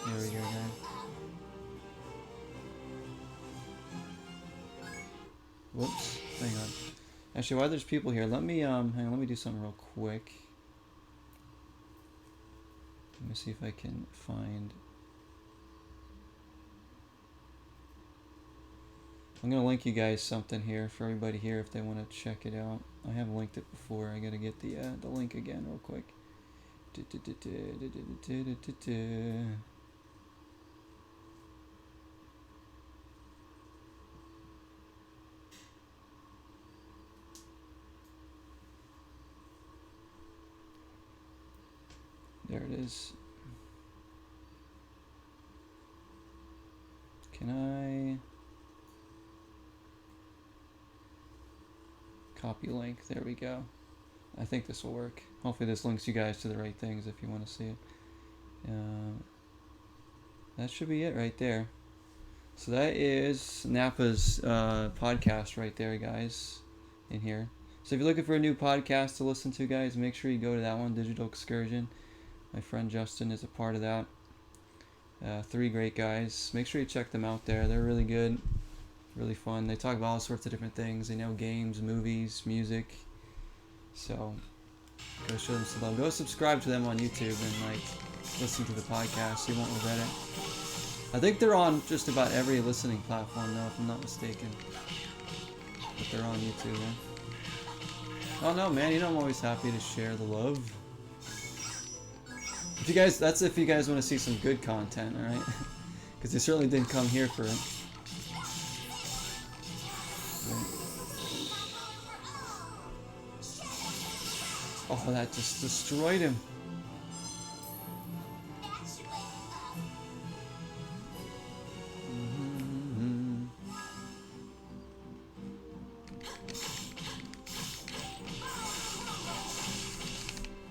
There we go, guys. Whoops. Hang on. Actually, while there's people here, let me hang on, let me do something real quick. Let me see if I can find. I'm gonna link you guys something here for everybody here if they want to check it out. I have linked it before. I gotta get the link again real quick. There it is. Can I copy link? There we go. I think this will work. Hopefully this links you guys to the right things if you want to see it. That should be it right there. So that is Napa's podcast right there, guys, in here. So if you're looking for a new podcast to listen to, guys, make sure you go to that one, Digital Excursion. My friend Justin is a part of that. 3 great guys. Make sure you check them out there. They're really good, really fun. They talk about all sorts of different things. They know games, movies, music. So go show them some love. Go subscribe to them on YouTube and like listen to the podcast. You won't regret it. I think they're on just about every listening platform now, if I'm not mistaken. But they're on YouTube, man. Oh no, man, you know I'm always happy to share the love. If you guys, that's if you guys want to see some good content, alright? Because they certainly didn't come here for it. Right. Oh, that just destroyed him.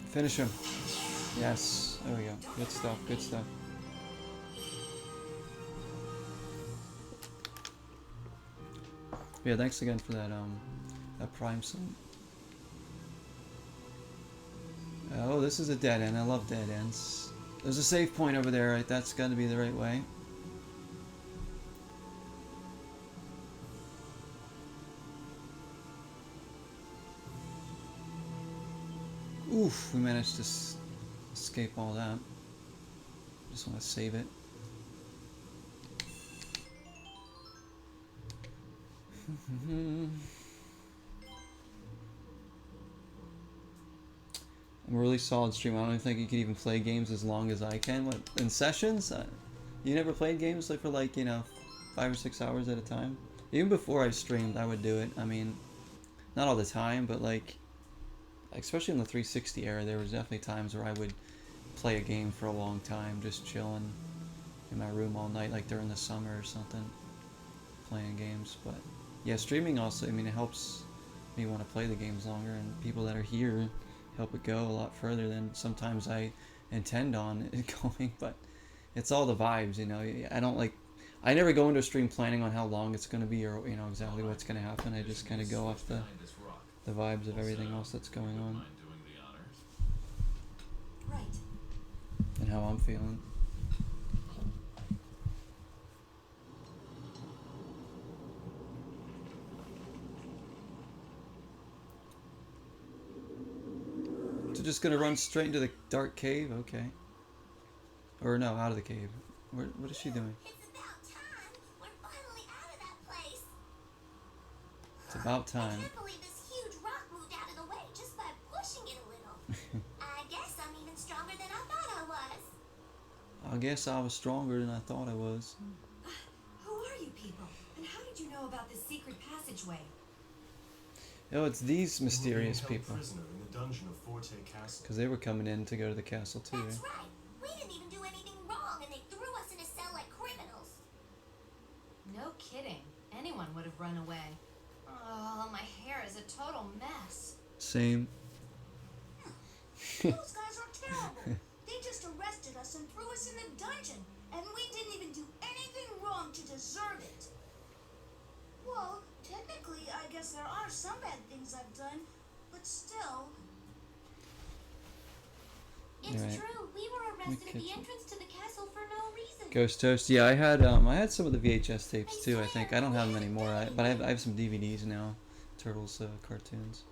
Finish him. Yes. There we go. Good stuff. Good stuff. Yeah, thanks again for that Prime song. Oh, this is a dead end. I love dead ends. There's a save point over there, right? That's got to be the right way. Oof, we managed to escape all that. Just want to save it. I'm a really solid stream. I don't think you can even play games as long as I can. What, in sessions? You never played games like for like, you know, 5 or 6 hours at a time? Even before I streamed, I would do it. I mean, not all the time, but like, especially in the 360 era, there was definitely times where I would play a game for a long time, just chilling in my room all night, like during the summer or something, playing games. But yeah, streaming also, I mean, it helps me want to play the games longer, and people that are here help it go a lot further than sometimes I intend on it going. But it's all the vibes, you know. I don't like. I never go into a stream planning on how long it's going to be or exactly what's going to happen. I just kind of go off the vibes of everything else that's going on Right. and how I'm feeling. So just gonna run straight into the dark cave, okay? Or no, out of the cave. What is she doing? It's about time. We're finally out of that place. It's about I time. can't believe this huge rock moved out of the way just by pushing it a little. I guess I'm even stronger than I thought I was. I guess I was stronger than I thought I was. Who are you people? And how did you know about this secret passageway? Oh, it's these mysterious You were being held people. prisoner in the dungeon of Forte Castle. Because they were coming in to go to the castle too, That's right? right. We didn't even do anything wrong, and they threw us in a cell like criminals. No kidding. Anyone would have run away. Oh, my hair is a total mess. Same. Those guys are terrible. They just arrested us and threw us in a dungeon, and we didn't even do anything wrong to deserve it. Well, technically, I guess there are some bad things I've done, but still. It's Right. true. We were arrested at the Okay. entrance to the castle for no reason. Ghost Toast. Yeah, I had some of the VHS tapes too. I think I don't have them anymore. But I have some DVDs now. Turtles cartoons.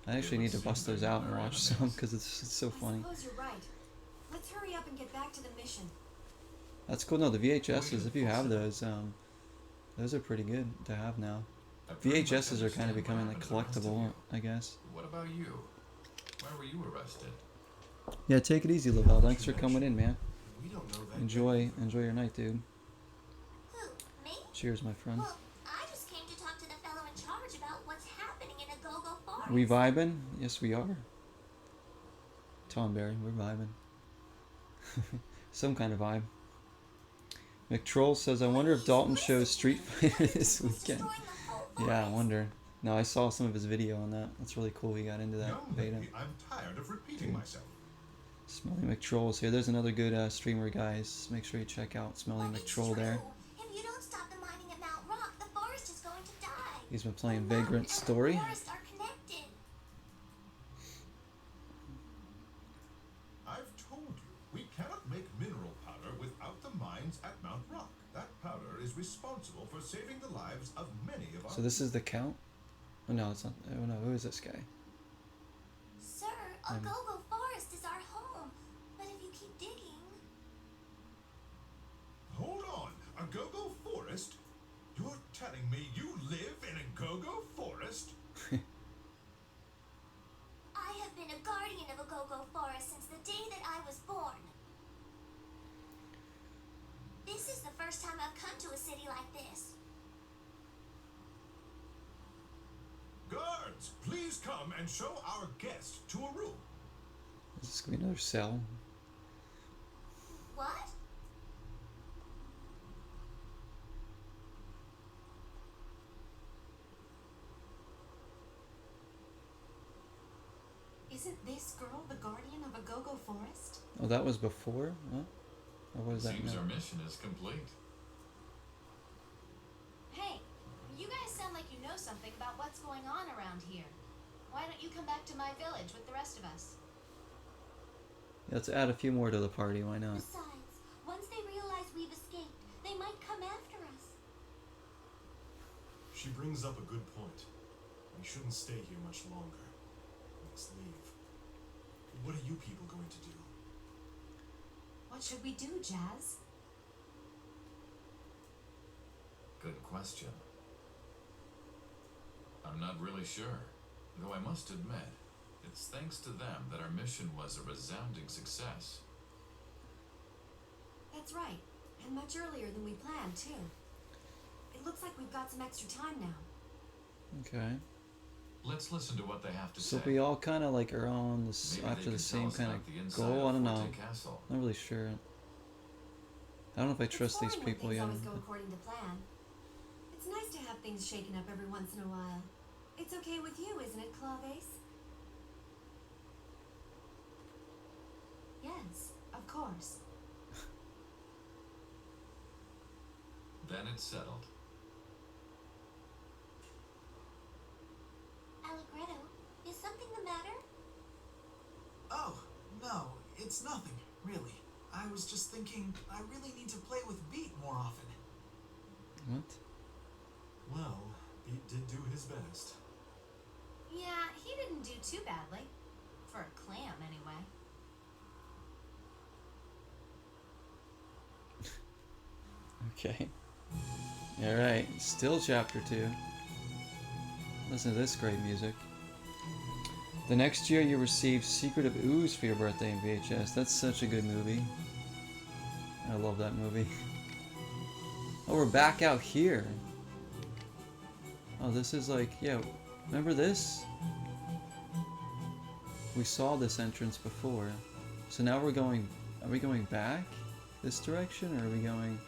I actually need to bust those out and watch some because it's so I funny. suppose you're right. Let's hurry up and get back to the mission. That's cool. No, the VHSs. If you have those are pretty good to have now. I pretty much VHSs are kind understand of what becoming like happened to the rest of collectible, you. I guess. What about you? Why were you arrested? Yeah, take it easy, Lavelle. Thanks for coming in, man. We don't know that. Enjoy your night, dude. Who? Me? Cheers, my friend. Well, I just came to talk to the fellow in charge about what's happening in a go-go forest. We vibing? Yes, we are. Tom Barry, we're vibing. Some kind of vibe. McTroll says, I wonder if Dalton shows Street Fighter this weekend. Destroying the whole Yeah, I forest. wonder. No, I saw some of his video on that. That's really cool. He got into that Young beta. lady, I'm tired of repeating myself. Smelly McTroll's here. There's another good streamer, guys. Make sure you check out Smelly Well, it's McTroll there. true. If you don't stop the mining at Mount Rock, the forest is going to die. He's been playing The mountain Vagrant and the Story. forest are connected. I've told you, we cannot make mineral powder without the mines at Mount Rock. That powder is responsible for saving the lives of many of our So this is the Count? Oh no, it's not. Oh no, who is this guy? Sir, a go-go forest is our home. But if you keep digging... Hold on, a go-go forest? You're telling me you live in a go-go forest? I have been a guardian of a go-go forest since the day that I was born. This is the first time I've come to a city like this. Guards, please come and show our guest to a room. Is this gonna be another cell? What? Isn't this girl the guardian of a go-go forest? Oh, that was before? What? Or what is that Seems now? our mission is complete. Hey, you guys sound like you know something about what's going on around here. Why don't you come back to my village with the rest of us? Let's add a few more to the party, why not? Besides, once they realize we've escaped, they might come after us. She brings up a good point. We shouldn't stay here much longer. Let's leave. What are you people going to do? What should we do, Jazz? Good question. I'm not really sure, though I must admit, it's thanks to them that our mission was a resounding success. That's right. And much earlier than we planned, too. It looks like we've got some extra time now. Okay. Let's listen to what they have to So say. we all kind of like are on this Maybe they after can the tell same us kind about the of inside goal. I of don't know. Forte Castle. Not really sure. I don't know if I trust these It's boring people when yet. things always go according to plan. It's nice to have things shaken up every once in a while. It's okay with you, isn't it, Clawbase? course. Then it's settled. Allegretto, is something the matter? Oh, no, it's nothing, really. I was just thinking I really need to play with Beat more often. What? Well, Pete did do his best. Yeah, he didn't do too badly. For a clam, anyway. Okay. Alright, still chapter 2. Listen to this great music. The next year you received Secret of Ooze for your birthday in VHS. That's such a good movie. I love that movie. Oh, we're back out here. Oh, this is like, yeah, remember this? We saw this entrance before. So now we're going, are we going back this direction, or are we going...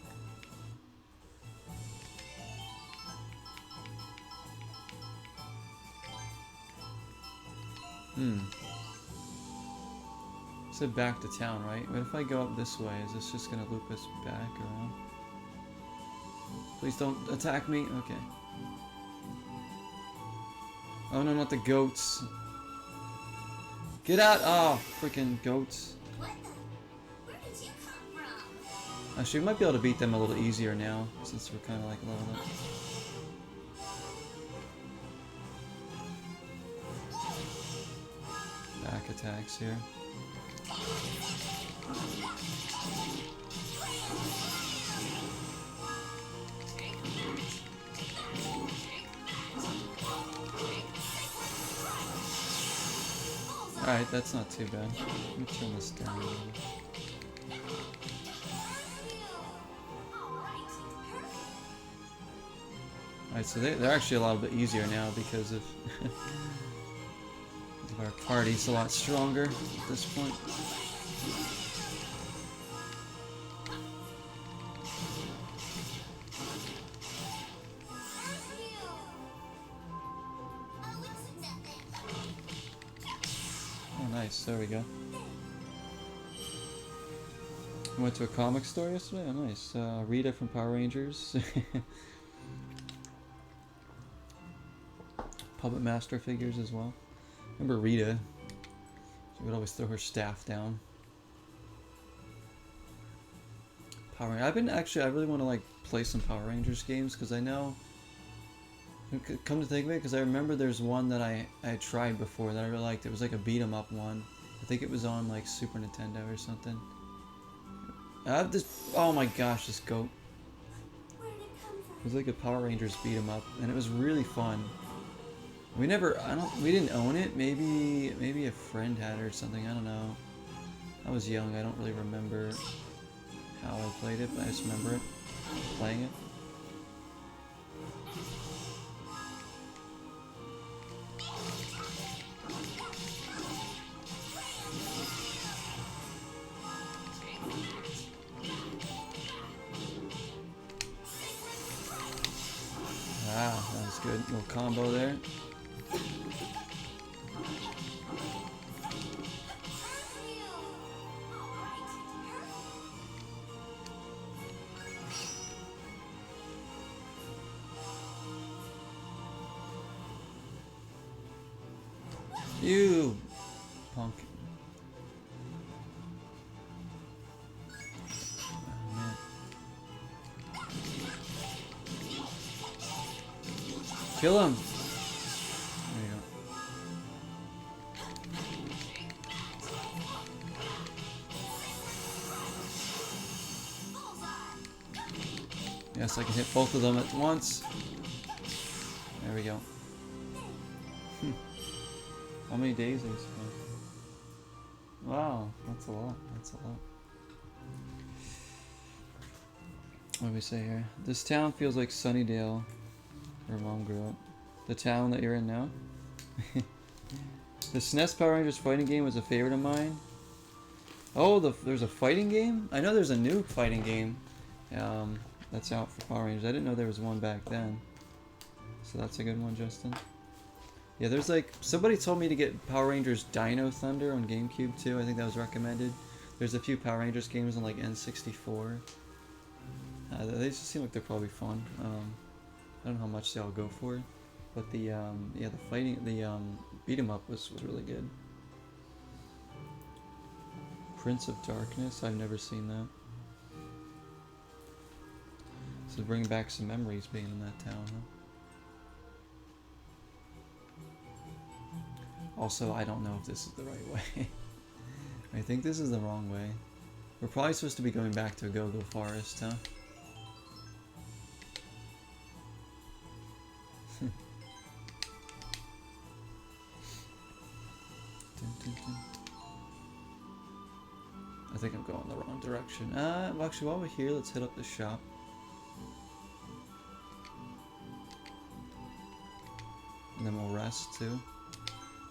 It said back to town, right? What if I go up this way? Is this just gonna loop us back around? Please don't attack me. Okay. Oh no, not the goats. Get out! Oh, freaking goats. What the? Where did you come from? Actually, we might be able to beat them a little easier now, since we're kind of like leveled up. Back attacks here. Alright, that's not too bad. Let me turn this down a little bit. Alright, so they're actually a little bit easier now because of our party's a lot stronger at this point. Oh, nice. There we go. I went to a comic store yesterday. Oh, nice. Rita from Power Rangers. Puppet Master figures as well. Remember Rita? She would always throw her staff down. Power Rangers. I really want to like play some Power Rangers games because I know. Come to think of it, because I remember there's one that I tried before that I really liked. It was like a beat 'em up one. I think it was on like Super Nintendo or something. I have this. Oh my gosh, this goat. Where did it come from? It was like a Power Rangers beat 'em up, and it was really fun. We didn't own it. Maybe a friend had it or something. I don't know. I was young. I don't really remember how I played it, but I just remember it playing it. Ah, that was good. Little combo there. You punk. Oh, man. Kill him. There you go. Yes, I can hit both of them at once. There we go. How many days are you supposed? Wow, that's a lot. That's a lot. What do we say here? This town feels like Sunnydale, where Mom grew up. The town that you're in now? The SNES Power Rangers fighting game was a favorite of mine. Oh, there's a fighting game? I know there's a new fighting game that's out for Power Rangers. I didn't know there was one back then. So that's a good one, Justin. Yeah, there's like, somebody told me to get Power Rangers Dino Thunder on GameCube too. I think that was recommended. There's a few Power Rangers games on like N64. They just seem like they're probably fun. I don't know how much they all go for, but the yeah, the fighting, the beat 'em up was really good. Prince of Darkness, I've never seen that. So bring back some memories being in that town, huh? Also, I don't know if this is the right way. I think this is the wrong way. We're probably supposed to be going back to Go-Go Forest, huh? I think I'm going the wrong direction. Well, actually, while we're here, let's hit up the shop. And then we'll rest too.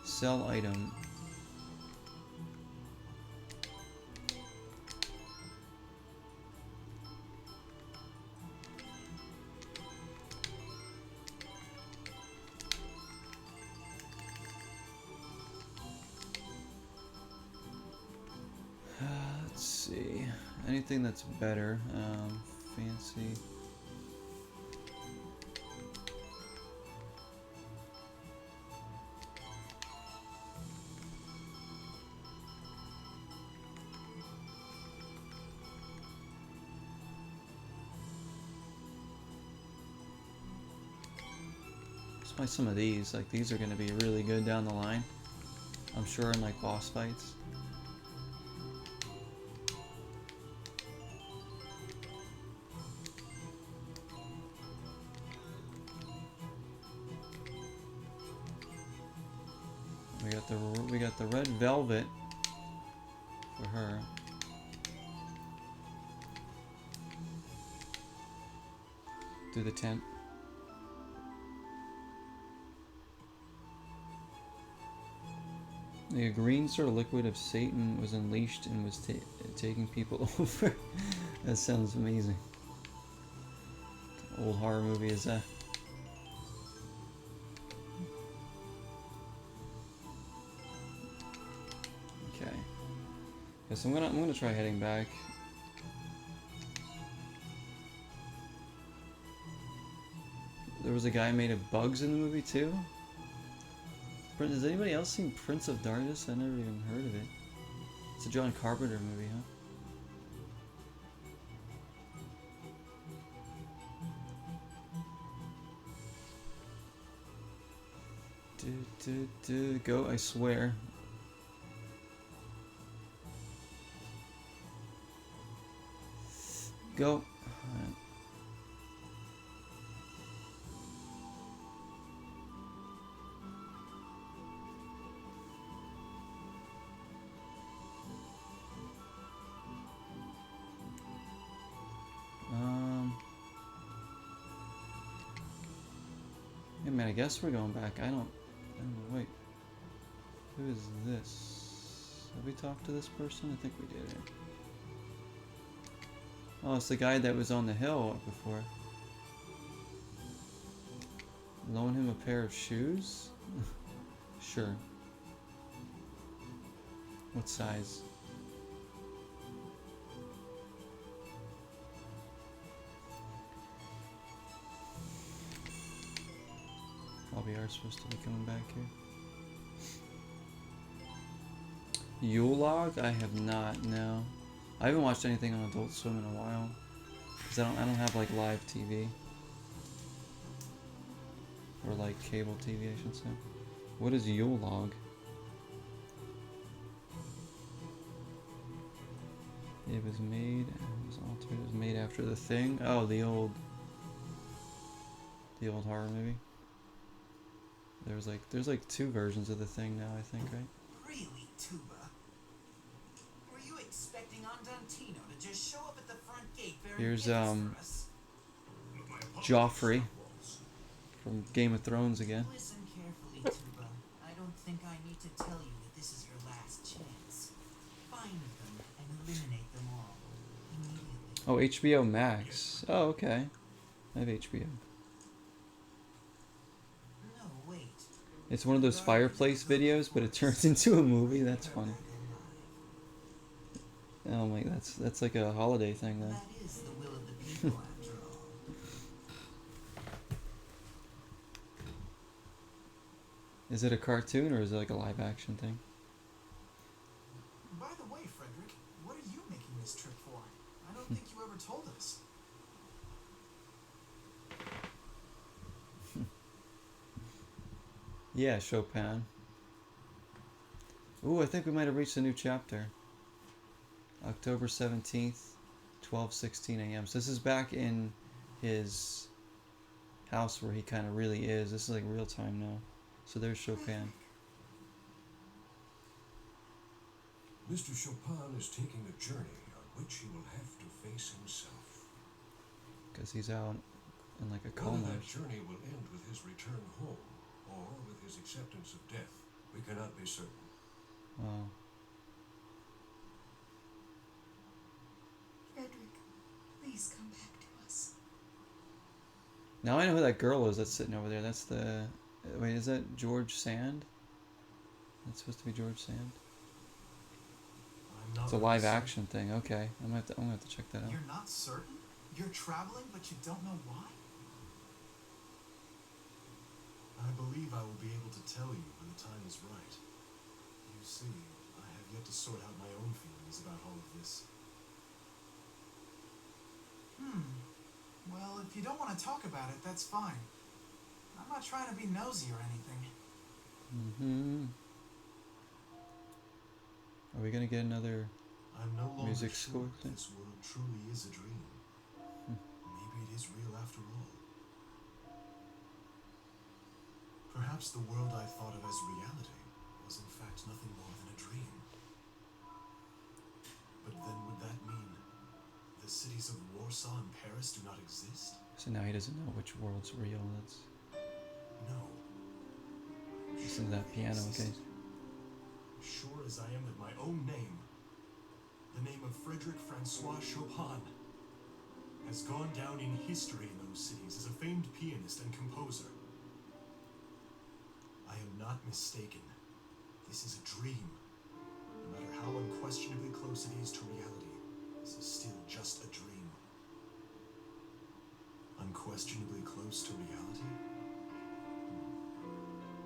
Sell item. Let's see. Anything that's better. Fancy. Let's buy some of these. Like, these are going to be really good down the line. I'm sure in like boss fights. We got the red velvet for her. Through the tent. The green sort of liquid of Satan was unleashed and was taking people over. That sounds amazing. Old horror movie is that? Okay. Yes, I'm gonna try heading back. There was a guy made of bugs in the movie too. Has anybody else seen Prince of Darkness? I never even heard of it. It's a John Carpenter movie, huh? Go, I swear. Go. All right. Yeah, man, I guess we're going back. I don't know, wait. Who is this? Have we talked to this person? I think we did. Oh, it's the guy that was on the hill before. Loan him a pair of shoes? Sure. What size? Probably are supposed to be coming back here. Yule log? I have not, no. I haven't watched anything on Adult Swim in a while. Because I don't have like live TV. Or like cable TV, I should say. What is Yule log? It was made, it was altered, it was made after The Thing. Oh, the old horror movie. There's like two versions of The Thing now, I think, right? Really, Tuba? Were you expecting Andantino to just show up at the front gate bearing Here's gifts for us? Joffrey from Game of Thrones again. Listen carefully, Tuba. I don't think I need to tell you that this is your last chance. Find them and eliminate them all immediately. Oh, HBO Max. Oh, okay. I have HBO. No, wait. It's one of those fireplace videos, but it turns into a movie. That's funny. Oh my, that's like a holiday thing then. That is the will of the people, after all. Is it a cartoon or is it like a live action thing? By the way, Frederick, what are you making this trip for? I don't think you ever told us. Yeah, Chopin. Ooh, I think we might have reached a new chapter. October 17th, 12:16 a.m. So this is back in his house where he kind of really is. This is like real time now. So there's Chopin. Mr. Chopin is taking a journey on which he will have to face himself. Because he's out in like a Whether coma. that journey will end with his return home or with his acceptance of death, we cannot be certain. Wow. Frederick, please come back to us. Now I know who that girl is that's sitting over there. That's the... Wait, is that George Sand? That's supposed to be George Sand? I'm not It's a really live certain. action thing. Okay, I'm gonna have to check that out. You're not certain? You're traveling, but you don't know why? I believe I will be able to tell you when the time is right. You see, I have yet to sort out my own feelings about all of this. Well, if you don't want to talk about it, that's fine. I'm not trying to be nosy or anything. Are we gonna get another... I'm no longer Music sure score if thing? this world truly is a dream. Maybe it is real after all. Perhaps the world I thought of as reality was in fact nothing more than a dream. But then would that mean the cities of Warsaw and Paris do not exist? So now he doesn't know which world's real. That's... No. Listen to that they piano, exist. okay? Sure as I am that my own name, the name of Frederick Francois Chopin, has gone down in history in those cities as a famed pianist and composer. I am not mistaken. This is a dream. No matter how unquestionably close it is to reality, this is still just a dream. Unquestionably close to reality?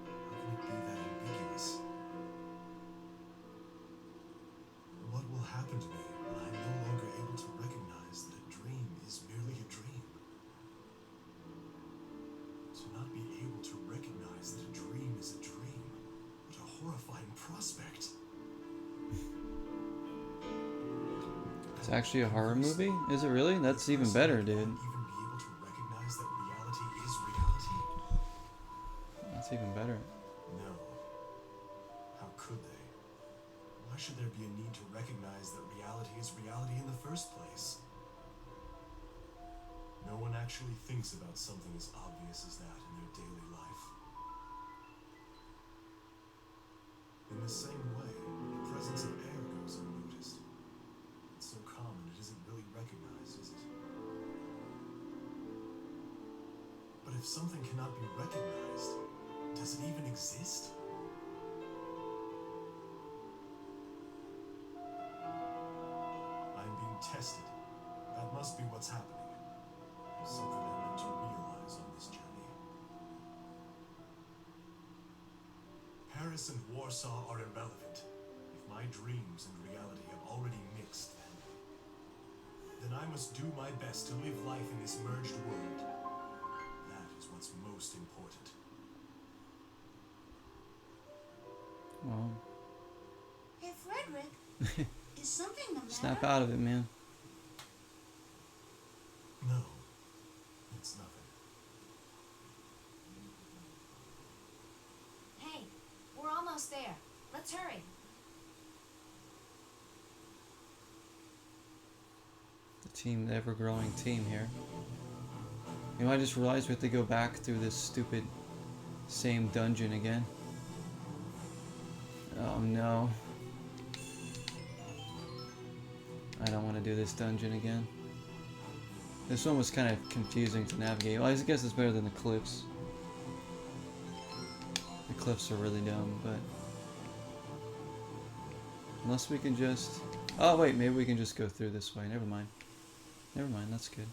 How can it be that ambiguous? What will happen to me when I'm no longer able to recognize that a dream is merely a dream? To not be able to recognize that a dream is a dream, what a horrifying prospect. It's actually a horror movie? Is it really? That's even better, dude. Even be able to recognize that reality is reality? That's even better. No. How could they? Why should there be a need to recognize that reality is reality in the first place? No one actually thinks about something as obvious as that in their daily life. In the same way, the presence of air goes unnoticed. It's so common it isn't really recognized, is it? But if something cannot be recognized, does it even exist? I'm being tested. That must be what's happening. Something I'm meant to realize on this journey. Paris and Warsaw are irrelevant. If my dreams and reality have already mixed, then I must do my best to live life in this merged world. That is what's most important. Wow. Hey, Frederick, is something the matter? Snap out of it, man. No, it's nothing. Hey, we're almost there. Let's hurry. The team, the ever-growing team here. You know, I just realized we have to go back through this stupid same dungeon again. Oh no. I don't want to do this dungeon again. This one was kind of confusing to navigate. Well, I guess it's better than the cliffs. The cliffs are really dumb, but... Unless we can just... Oh, wait, maybe we can just go through this way. Never mind. Never mind, that's good.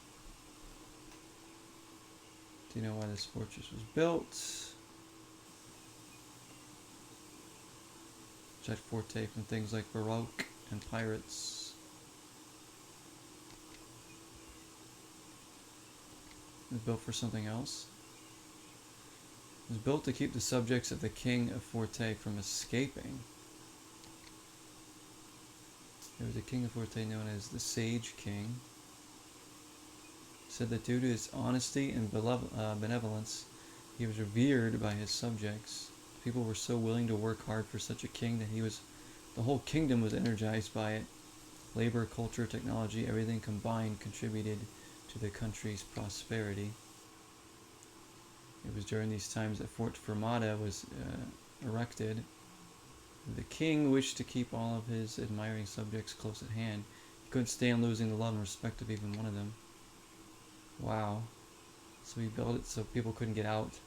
Do you know why this fortress was built? Jet forte from things like Baroque and pirates. It was built for something else. It was built to keep the subjects of the King of Forte from escaping. There was a King of Forte known as the Sage King. Said that due to his honesty and benevolence, he was revered by his subjects. People were so willing to work hard for such a king that the whole kingdom was energized by it. Labor, culture, technology, everything combined contributed to the country's prosperity. It was during these times that Fort Fermata was erected. The king wished to keep all of his admiring subjects close at hand. He couldn't stand losing the love and respect of even one of them. Wow. So he built it so people couldn't get out.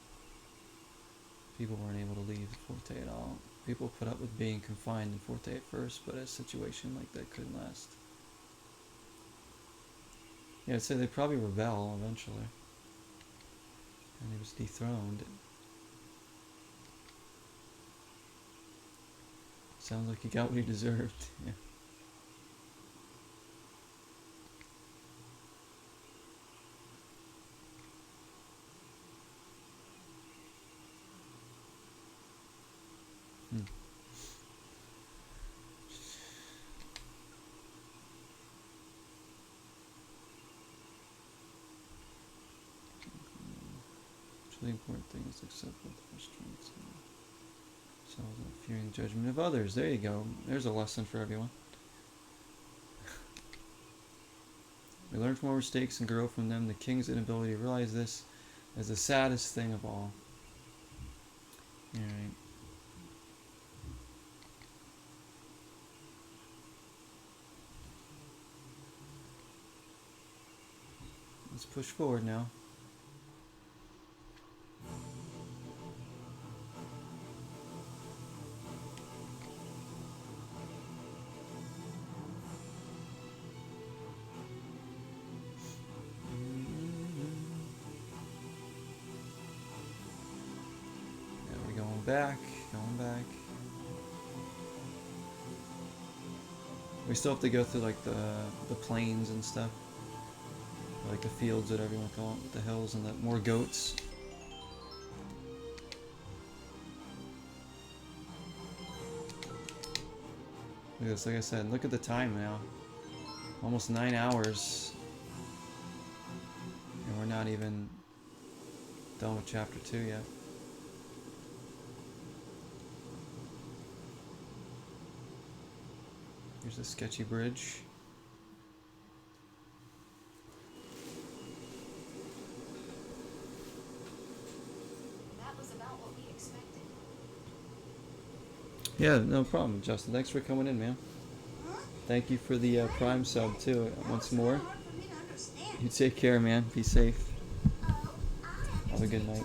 People weren't able to leave Forte at all. People put up with being confined in Forte at first, but a situation like that couldn't last. Yeah, I'd say they'd probably rebel eventually. And he was dethroned. Sounds like he got what he deserved. Yeah. The important thing is to accept both restraints and selves and fearing the judgment of others. There you go. There's a lesson for everyone. We learn from our mistakes and grow from them. The king's inability to realize this is the saddest thing of all. Alright. Let's push forward now. Going back. We still have to go through like the plains and stuff. Or, like the fields, whatever you want to call it, the hills and the more goats. Look at this, like I said, look at the time now. Almost 9 hours. And we're not even done with chapter 2 yet. Here's a sketchy bridge. That was about what we expected. Yeah, no problem, Justin. Thanks for coming in, man. Thank you for the Prime sub, too, once more. You take care, man. Be safe. Have a good night.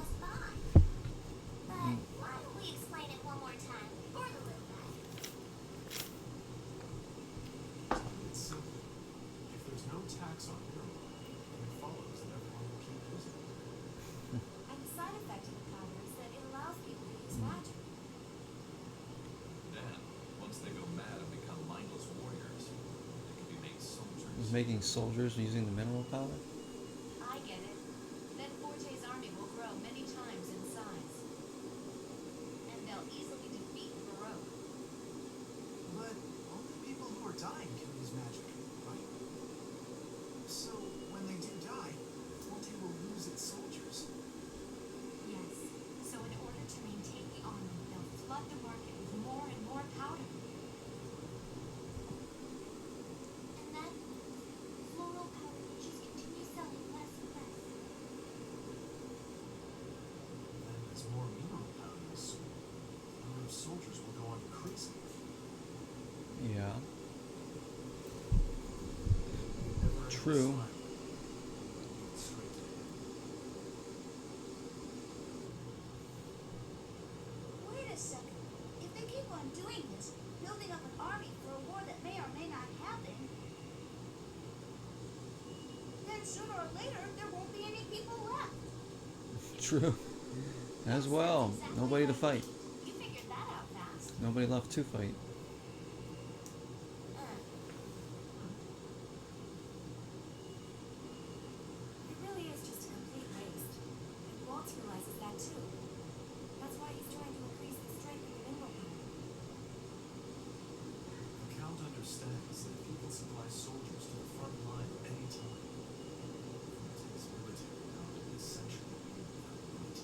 Why don't we explain it one more time for the little guy? It's simple. If there's no tax on marijuana, it follows that everyone will keep using it. And the side effect of the powder is that it allows people to use magic. Then, once they go mad and become mindless warriors, they can be made soldiers. Was making soldiers using the mineral powder? I get it. Then Forte's army will grow many times in size. And they'll easily defeat Baroque. But only people who are dying can use magic, right? So when they do die, Forte will lose its soldiers. Yes. So in order to maintain the army, they'll flood the market with more and more powder. And then floral powder will just continue selling less and less. Then as more mineral powder is sold, the number of soldiers will go on increasing. Yeah. Never-ending True. cycle. Straight to hell. Wait a second. If they keep on doing this, building up an army for sooner or later there won't be any people left. True. As well. Nobody to fight. You figured that out fast. Nobody left to fight. It really is just a complete waste. And Waltz realizes that too. That's why he's trying to increase the strength of the mineral power. The Count understands that if he can supply soldiers to the front line at any time, his military power will essentially be without limit.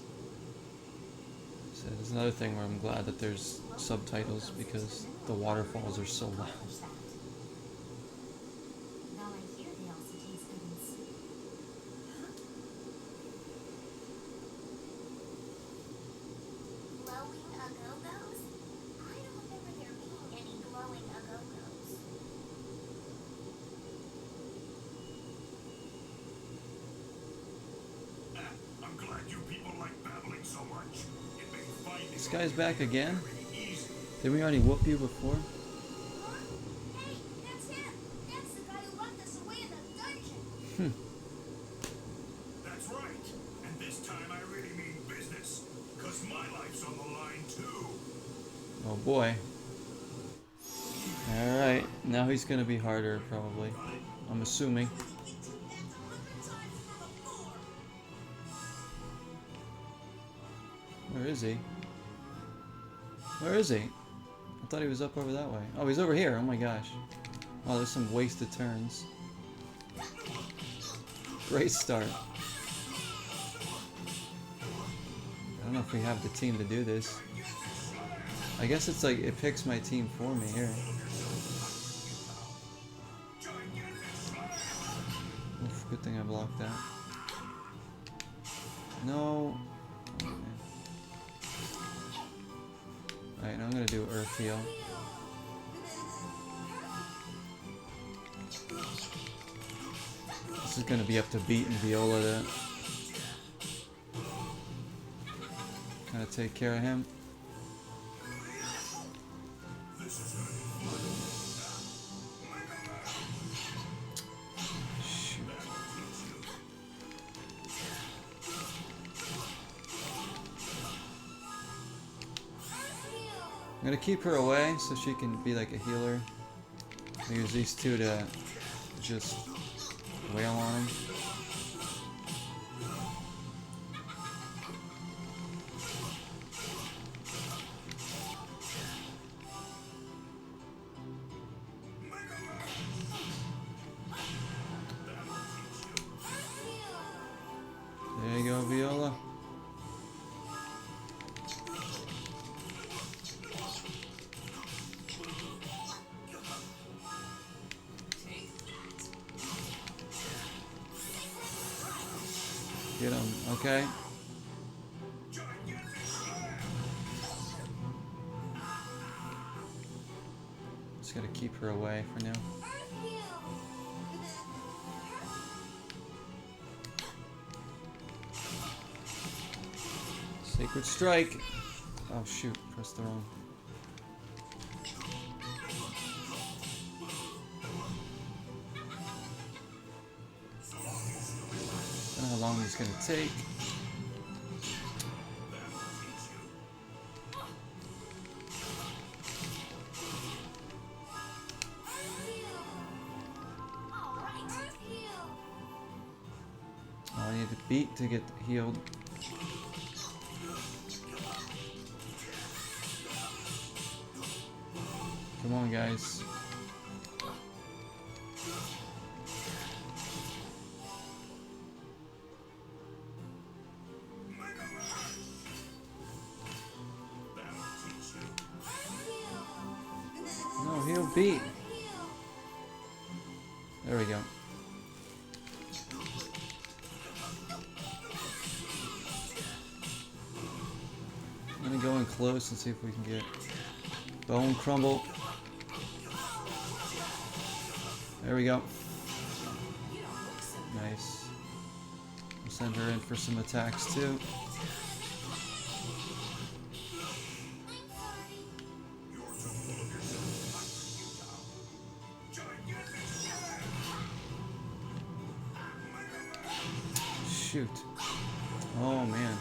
So there's another thing where I'm glad that there's subtitles because the waterfalls are so loud. Accomplish that. Now I hear they also taste good in soup. Glowing agogos? I don't remember there being any glowing agogos. I'm glad you people like babbling so much. It made finding This guy's back again? very easy. Didn't we already whoop you before? Huh? Hey, that's him. That's the guy who locked us away in the dungeon. That's right. And this time I really mean business. Cause my life's on the line too. Oh boy. Alright, now he's gonna be harder probably. I'm assuming. Where is he? Where is he? I thought he was up over that way. Oh, he's over here. Oh my gosh. Oh, there's some wasted turns. Great start. I don't know if we have the team to do this. I guess it's like it picks my team for me here. Oof, good thing I blocked that. No. Okay. Alright, now I'm gonna do Earth Heal. This is gonna be up to Beat and Viola to kind of take care of him. Shoot. I'm gonna keep her away so she can be like a healer. I use these two to just wail on him. There you go, Viola. Get him, okay? Just gotta keep her away for now. Sacred Strike! Oh shoot, pressed the wrong. I don't know how long he's gonna take. Oh, I need to beat to get healed. Come on, guys. No, he'll beat. There we go. I'm gonna go in close and see if we can get Bone Crumble. There we go. Nice. We'll send her in for some attacks too. shoot. Oh man.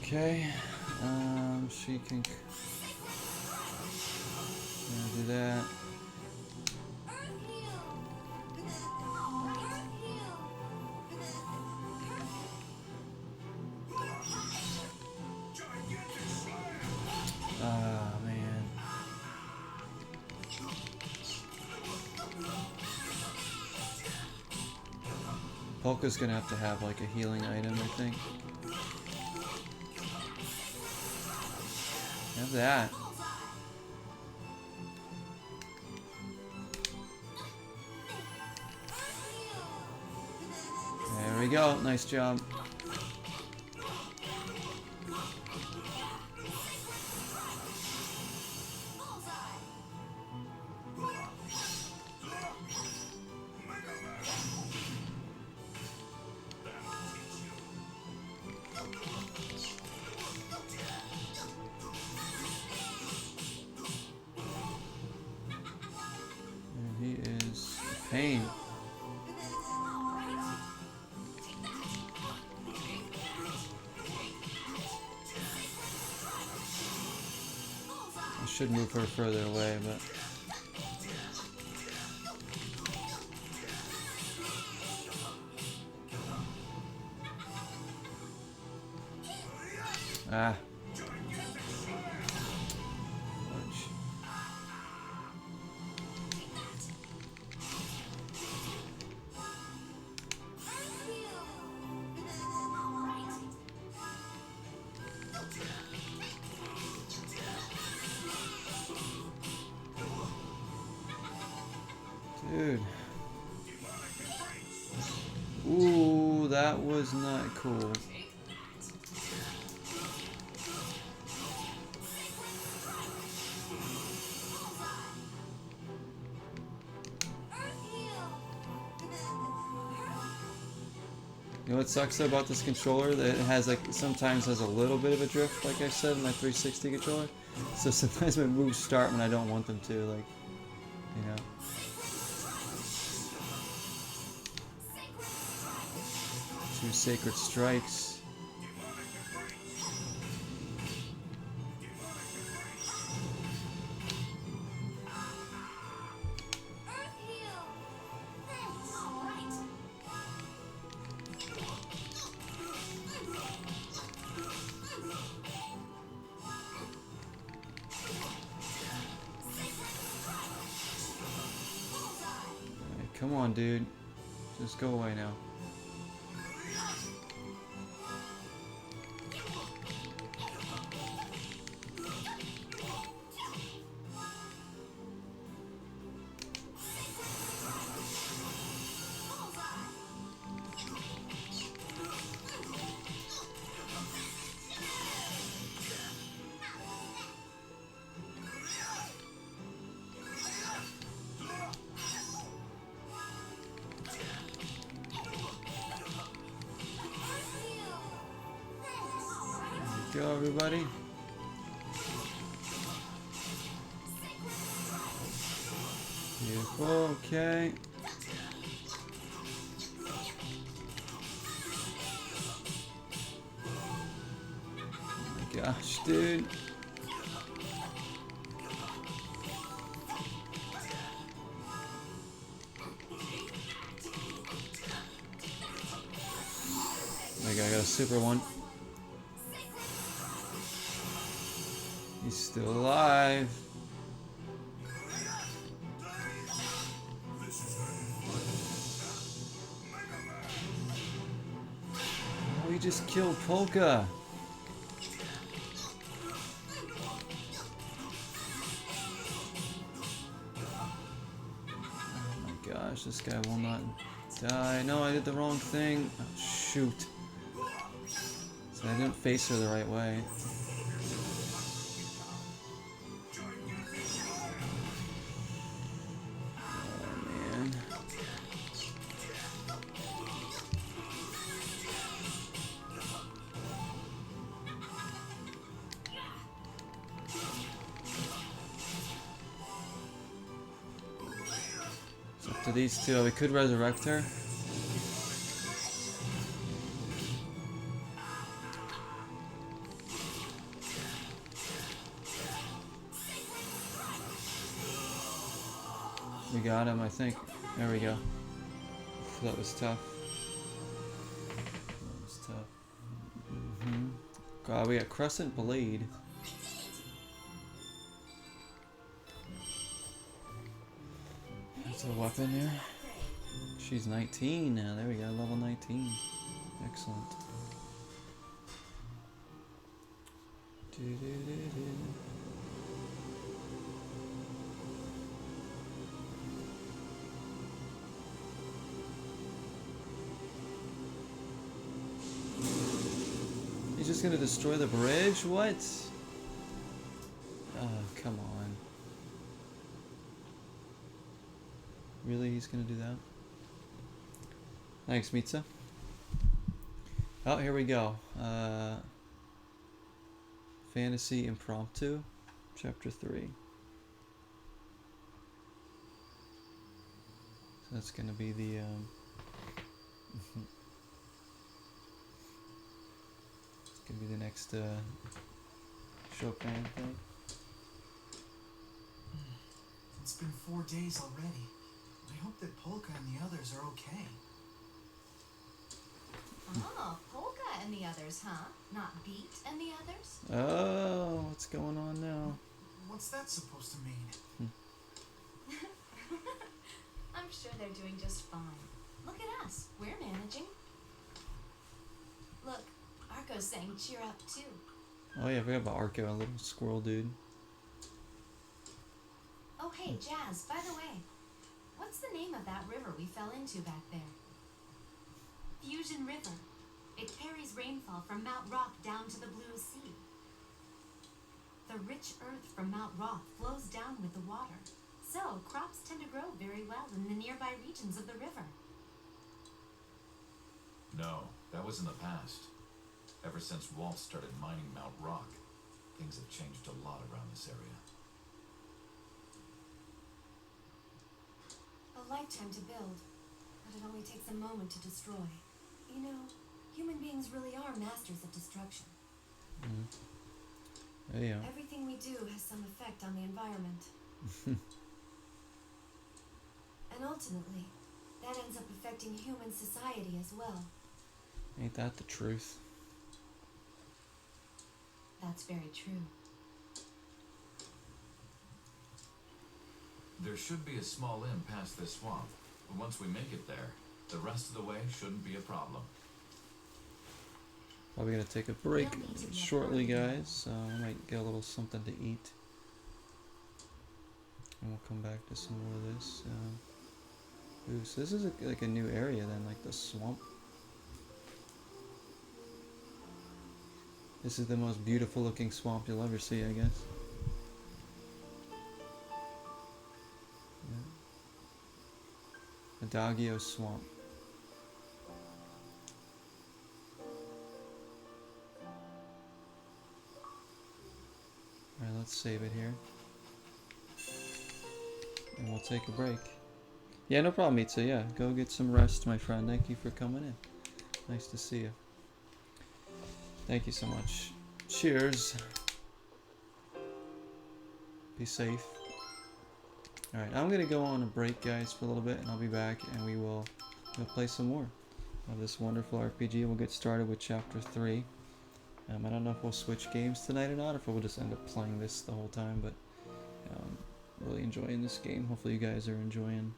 Okay. She can do that. Ah, man. Polka's gonna have to have like a healing item, I think. Have that. There we go. Nice job. And he is a pain. I should move her further away, but ah. Ouch. Dude. Ooh, that was not cool. You know what sucks though about this controller? That it has like sometimes has a little bit of a drift, like I said, in my 360 controller. So sometimes my moves start when I don't want them to, like, you know. Two sacred strikes. Alright, come on, dude. Just go away now. Go, everybody. Beautiful, okay. Oh my gosh, dude. I got a super one. He's still alive. Oh, he just killed Polka. Oh my gosh, this guy will not die. No, I did the wrong thing. Oh, shoot. So I didn't face her the right way. To these two, we could resurrect her. We got him, I think. There we go. That was tough. That was tough. God, we got Crescent Blade. That's a weapon there. She's 19 now. There we go, level 19. Excellent. He's just gonna destroy the bridge? What? Oh, come on. Really? He's gonna do that? Thanks, Mitsa. Oh, here we go. Fantasy Impromptu, Chapter 3. So that's gonna be the, it's gonna be the next, Chopin thing. It's been 4 days already. I hope that Polka and the others are okay. Oh, Polka and the others, huh? Not Beat and the others? Oh, what's going on now? What's that supposed to mean? I'm sure they're doing just fine. Look at us. We're managing. Look, Arco's saying cheer up too. Oh yeah, we have Arco, a little squirrel dude. Oh hey, Jazz, by the way, what's the name of that river we fell into back there? Fusion River. It carries rainfall from Mount Rock down to the Blue Sea. The rich earth from Mount Rock flows down with the water, so crops tend to grow very well in the nearby regions of the river. No, that was in the past. Ever since Walt started mining Mount Rock, things have changed a lot around this area. A lifetime to build, but it only takes a moment to destroy. You know, human beings really are masters of destruction. There you go. Everything we do has some effect on the environment. And ultimately, that ends up affecting human society as well. Ain't that the truth? That's very true. There should be a small inn past this swamp, but once we make it there, the rest of the way shouldn't be a problem. Probably gonna take a break shortly, guys. I might get a little something to eat. And we'll come back to some more of this. Ooh, so this is like a new area then, like the swamp. This is the most beautiful looking swamp you'll ever see, I guess. Yeah. Adagio Swamp. Alright, let's save it here. And we'll take a break. Yeah, no problem, Mitsu. Yeah, go get some rest, my friend. Thank you for coming in. Nice to see you. Thank you so much. Cheers. Be safe. Alright, I'm gonna go on a break, guys, for a little bit, and I'll be back, and we'll play some more of this wonderful RPG. We'll get started with Chapter 3. I don't know if we'll switch games tonight or not, or if we'll just end up playing this the whole time, but really enjoying this game. Hopefully you guys are enjoying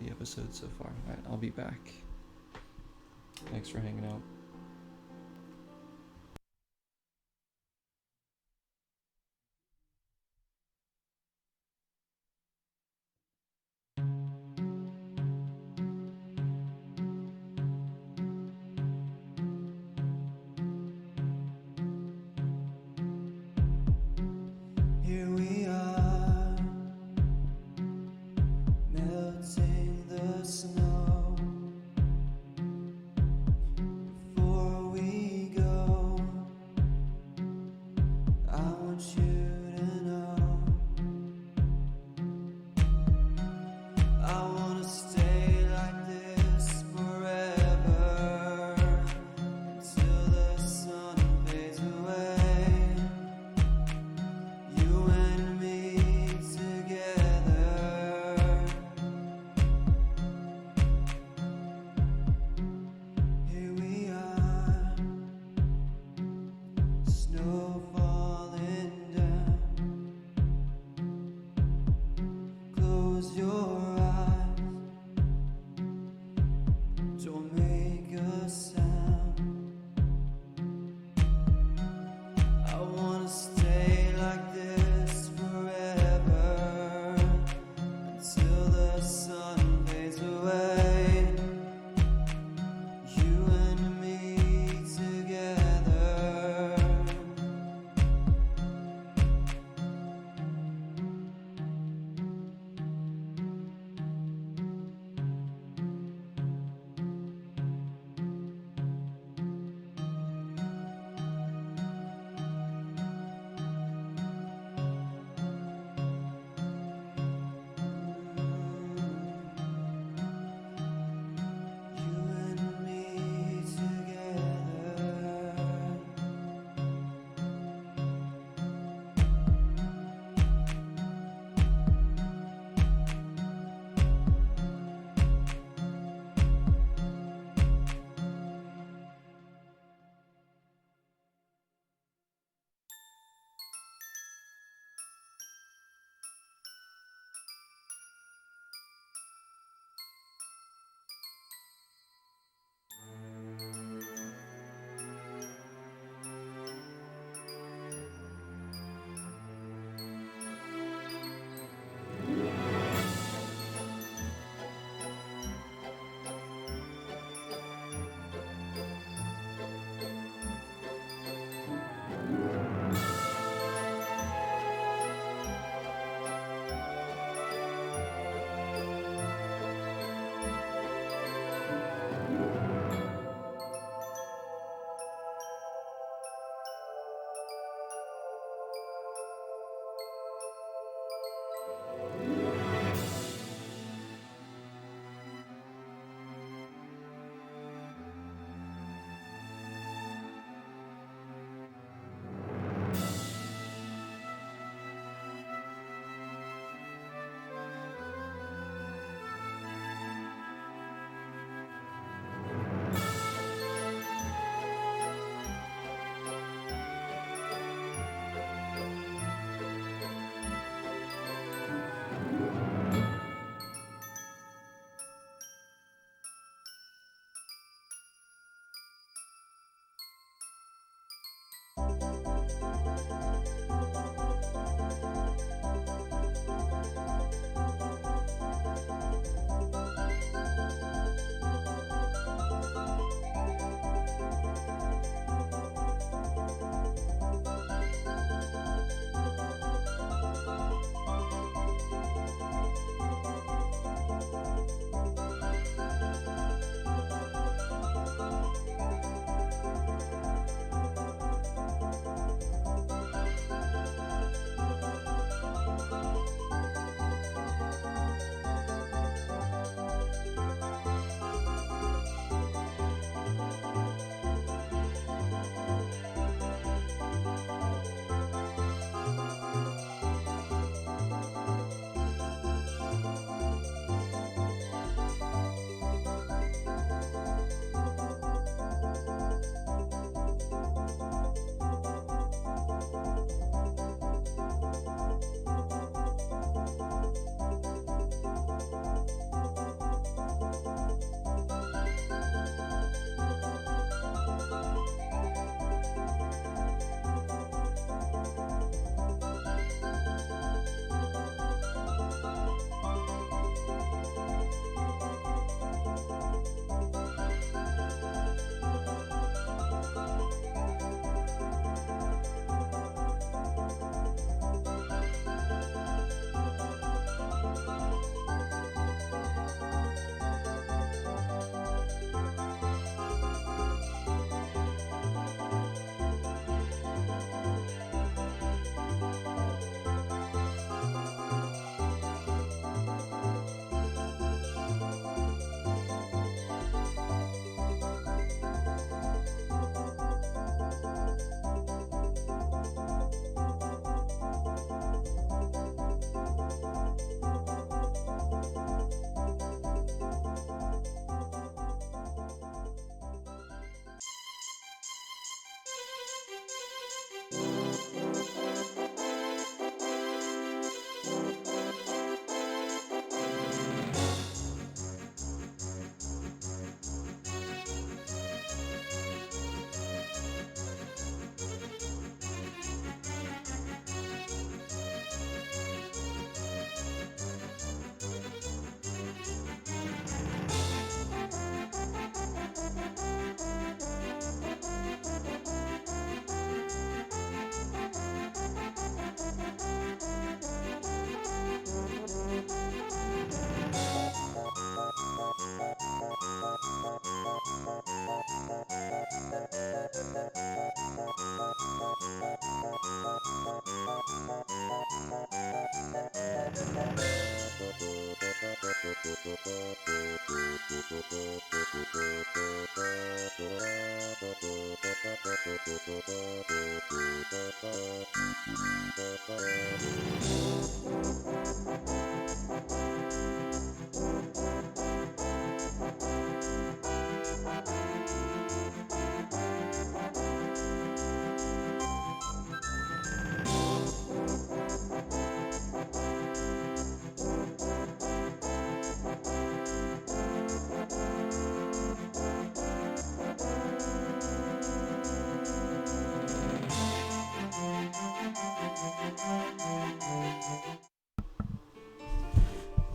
the episode so far. Alright, I'll be back. Thanks for hanging out. Here we are, melting the snow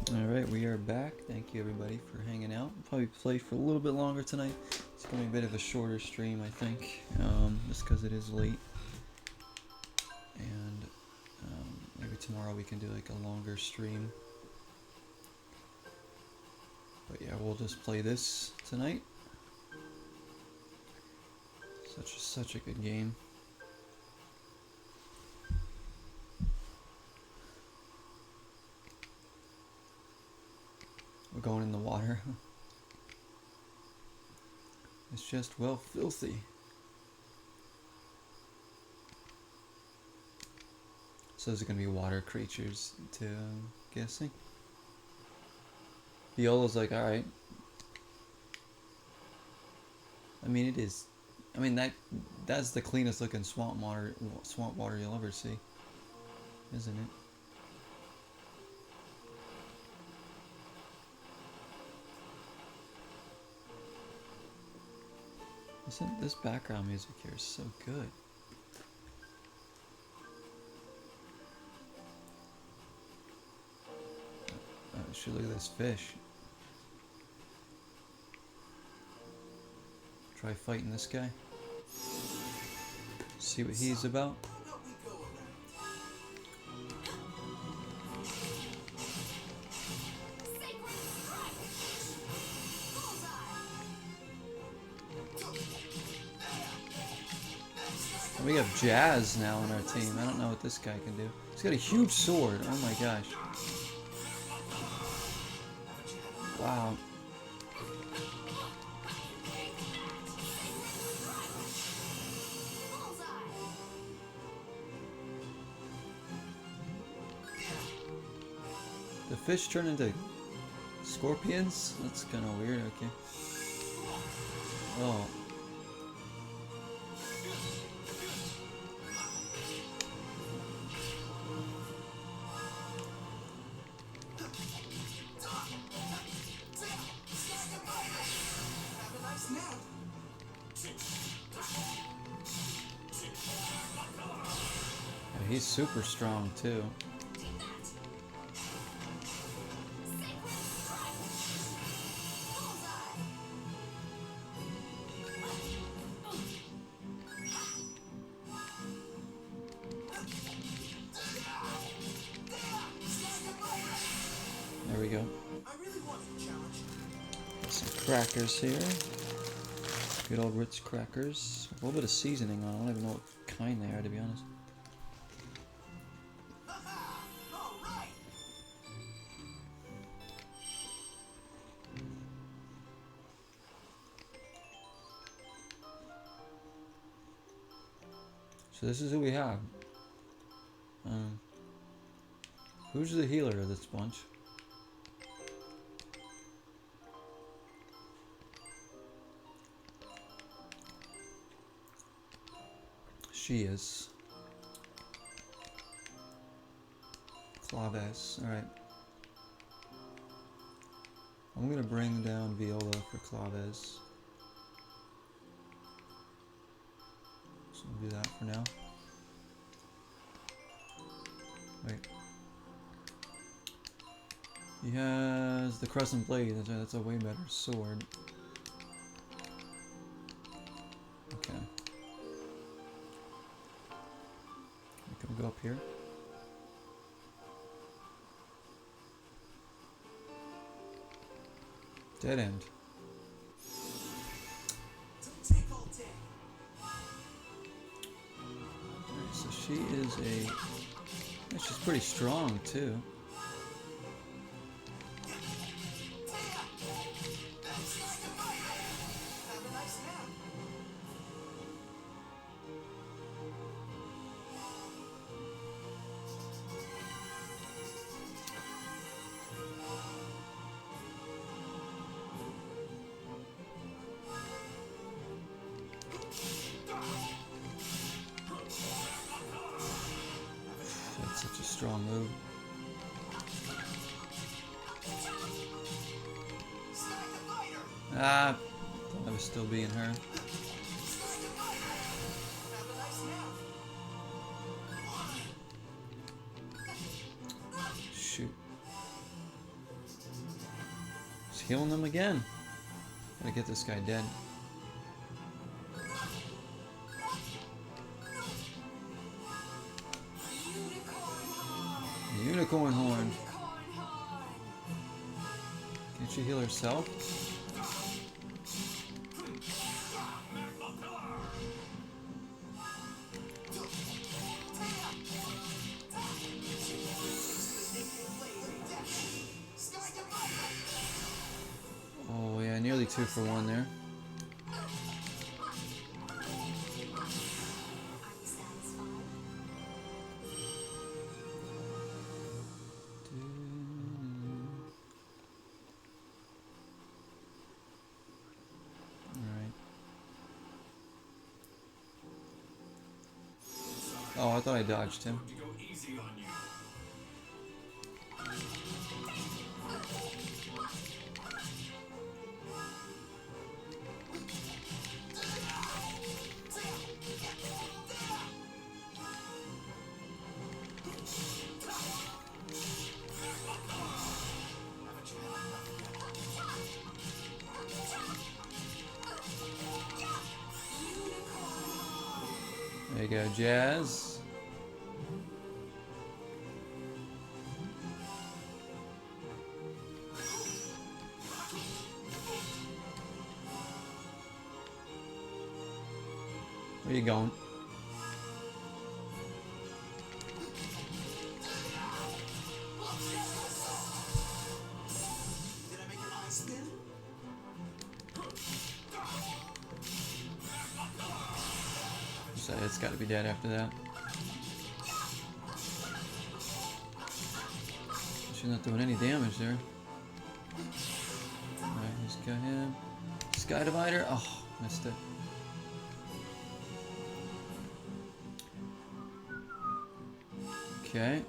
Alright, we are back. Thank you everybody for hanging out. I'll probably play for a little bit longer tonight. It's going to be a bit of a shorter stream, I think, just because it is late. And maybe tomorrow we can do like a longer stream. But yeah, we'll just play this tonight. Such a good game. We're going in the water. It's just, well, filthy. So there's going to be water creatures too, I'm guessing. Viola's like, alright. I mean, it is. I mean, that's the cleanest looking swamp water you'll ever see, isn't it? This background music here is so good. Oh, shoot, look at this fish. Try fighting this guy. See what he's about. We have Jazz now on our team. I don't know what this guy can do. He's got a huge sword. Oh my gosh. Wow. The fish turn into scorpions? That's kind of weird, okay. Oh. Yeah, he's super strong too. There we go. Got some crackers here. Good old Ritz crackers. A little bit of seasoning on. I don't even know what kind they are, to be honest. So this is who we have. Who's the healer of this bunch? She is. Claves. Alright. I'm gonna bring down Viola for Claves. So we'll do that for now. Wait. He has the Crescent Blade. That's a way better sword. Okay. Can we go up here? Dead end. Don't take all day. Alright, so she is a... yeah, she's pretty strong too. Have a nice nap. That's such a strong move. Ah, thought I was still being her. Have a nice nap. Shoot. He's healing them again. Gotta get this guy dead. Unicorn horn. Can't she heal herself? Oh yeah, nearly 2 for 1 there. Alright. Oh, I thought I dodged him. To go easy on you. There you go, Jazz. Where you going? Did I make your eyes spin? So it's got to be dead after that. She's not doing any damage there. Alright, he's got him. Sky Divider. Oh, missed it. Okay.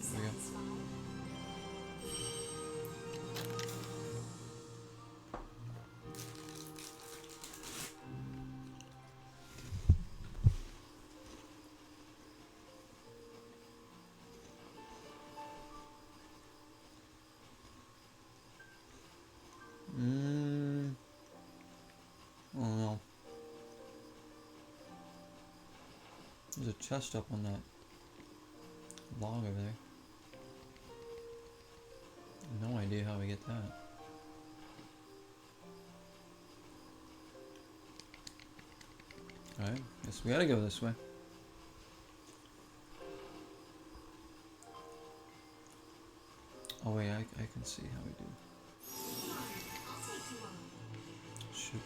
There we go. Oh no. There's a chest up on that log over there. No idea how we get that. Alright, guess we gotta go this way. Oh wait, I can see how we do. Shoot.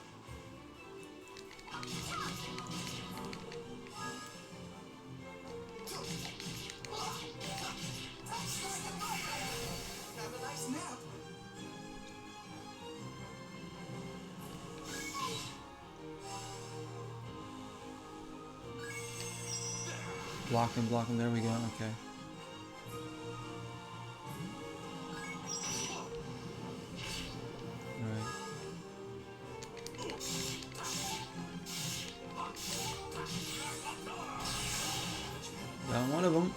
Have a nice nap. Block him, block him. There we go. Okay. Alright. Got one of them.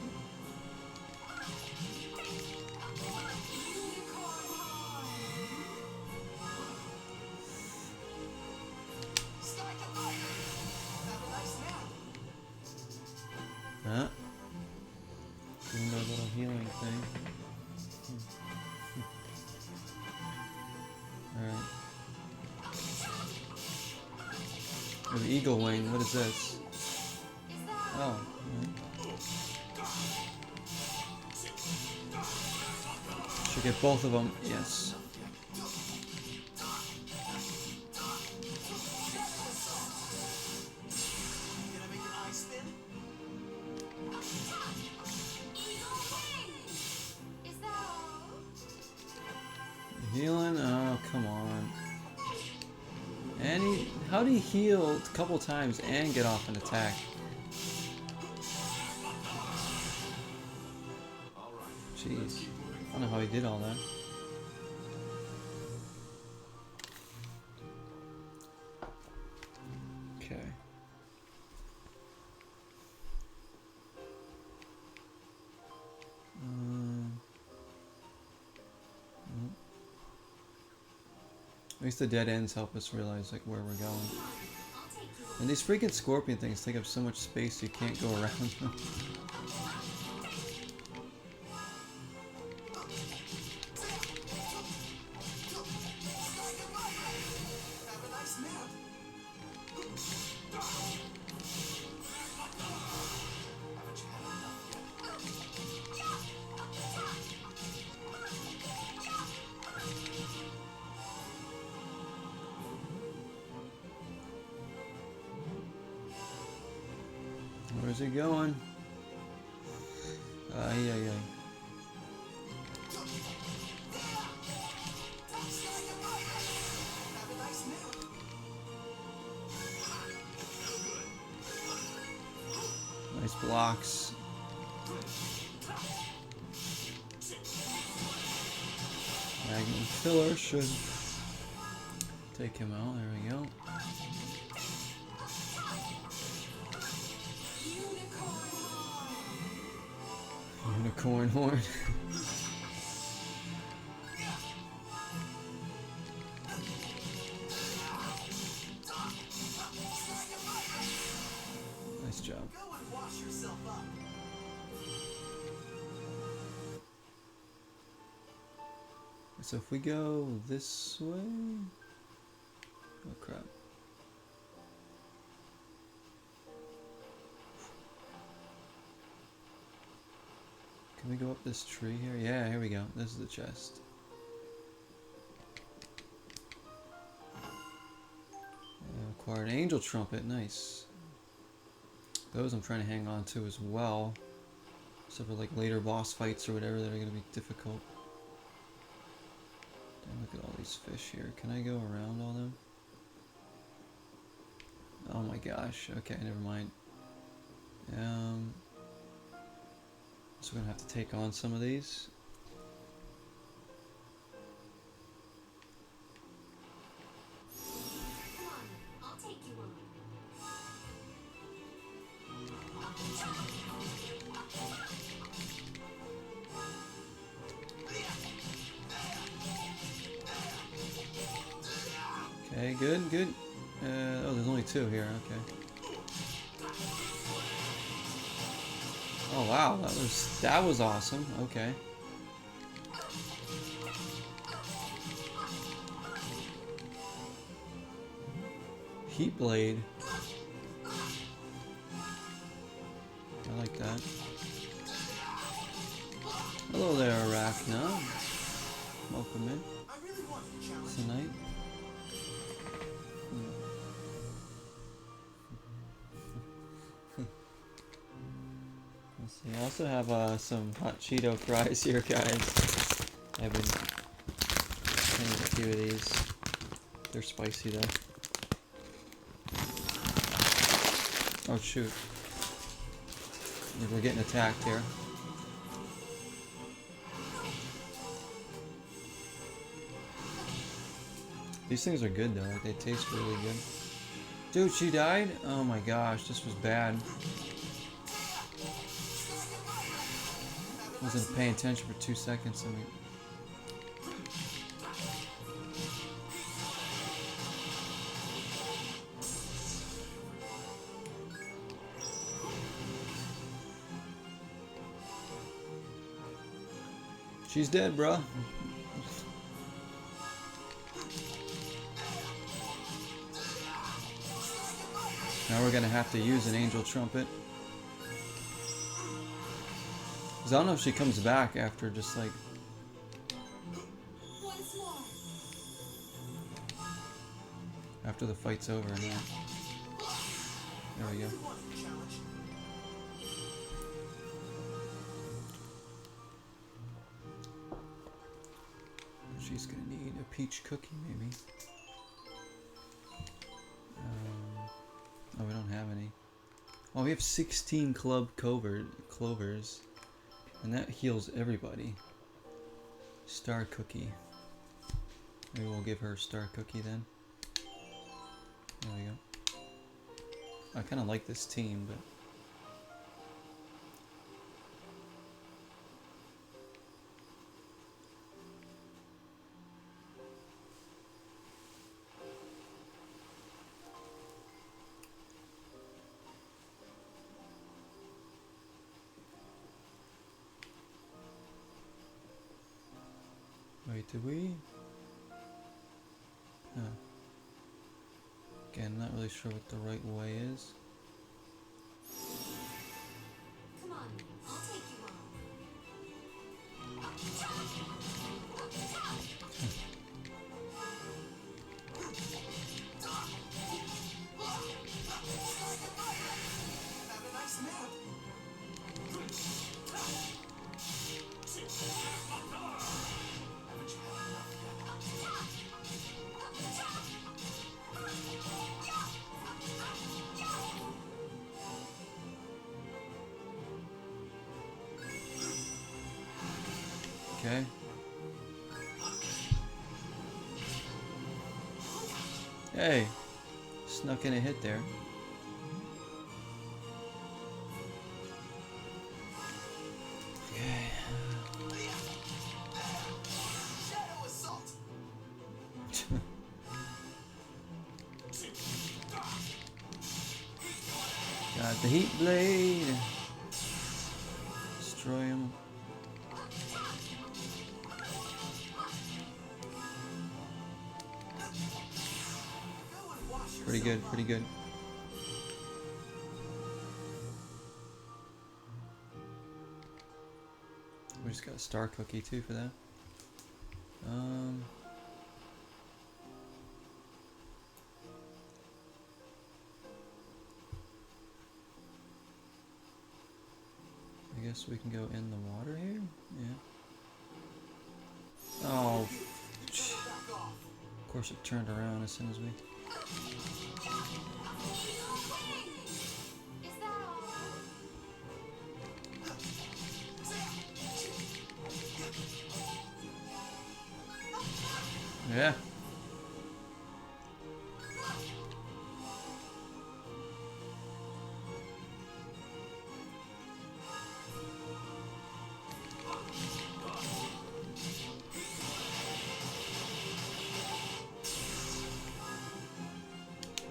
Huh? Doing their little healing thing. Alright. An eagle wing, what is this? Oh. Alright. Should get both of them. Yes. Healing? Oh, come on. And how do you heal a couple times and get off an attack? Jeez. I don't know how he did all that. Okay. At least the dead ends help us realize like where we're going. And these freaking scorpion things take up so much space you can't go around them. Where's he going? Ay, ay, ay. Nice blocks. Magnum filler should take him out. There we go. Unicorn horn. Nice job. Go and wash yourself up. So if we go this way, oh crap. Can we go up this tree here? Yeah, here we go. This is the chest. Acquired an angel trumpet. Nice. Those I'm trying to hang on to as well. So for like later boss fights or whatever that are going to be difficult. Damn, look at all these fish here. Can I go around all them? Oh my gosh. Okay, never mind. So we're gonna have to take on some of these. Come on, I'll take you on. Okay, good, good. Oh, there's only two here. Okay. Oh wow, that was awesome. Okay. Heat blade. I like that. Hello there, Arachna. Welcome in tonight. Let's see. I also have some hot Cheeto fries here, guys. I've been trying a few of these. They're spicy though. Oh shoot. We're getting attacked here. These things are good though, like they taste really good. Dude, she died? Oh my gosh, this was bad. Wasn't paying attention for 2 seconds. I mean, she's dead, bruh. Now we're gonna have to use an angel trumpet. 'Cause I don't know if she comes back after just like... Once more. after the fight's over or not. There we go. She's gonna need a peach cookie, maybe. Oh, we don't have any. Oh, we have 16 club clovers. And that heals everybody. Star cookie. Maybe we'll give her a star cookie then. There we go. I kind of like this team, but... Wait, did we? Huh. Again, not really sure what the right way is. Come on, I'll take you on. Have a nice nap. Haven't you had enough yet? Okay. Hey, snuck in a hit there. Okay. Shadow assault. Got the heat blade. Destroy him. Pretty good, pretty good. We just got a star cookie too for that. I guess we can go in the water here? Yeah. Oh, of course it turned around as soon as we... Is that all? Yeah.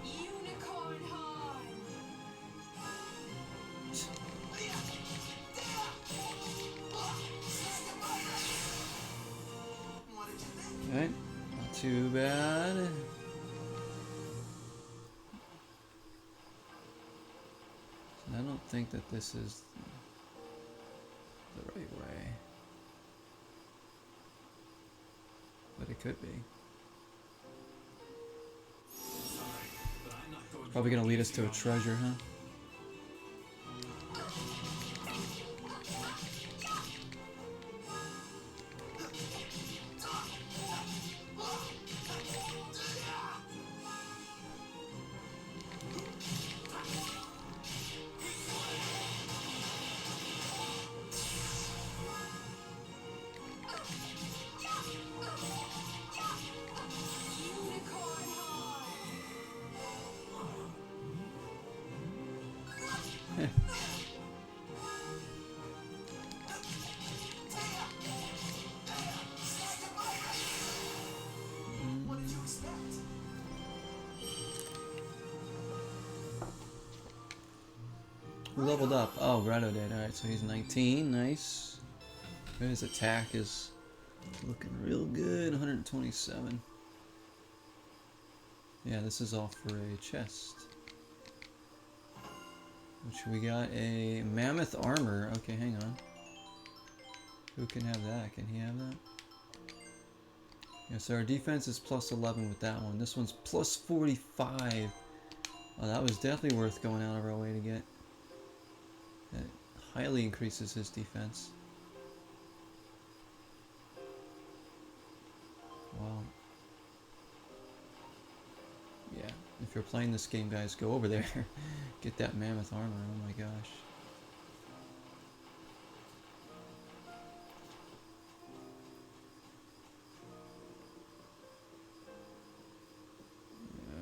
Unicorn horn. What did you think? Alright, not too bad. I don't think that this is the right way. But it could be. Probably gonna lead us to a treasure, huh? What did you expect? Who leveled up? Oh, Grotto did. Alright, so he's 19. Nice. His attack is looking real good. 127. Yeah, this is all for a chest. Which we got a mammoth armor. Okay, hang on. Who can have that? Can he have that? Yeah, so our defense is plus 11 with that one. This one's plus 45. Oh, that was definitely worth going out of our way to get. That highly increases his defense. Wow. Yeah, if you're playing this game, guys, go over there. Get that mammoth armor. Oh my gosh.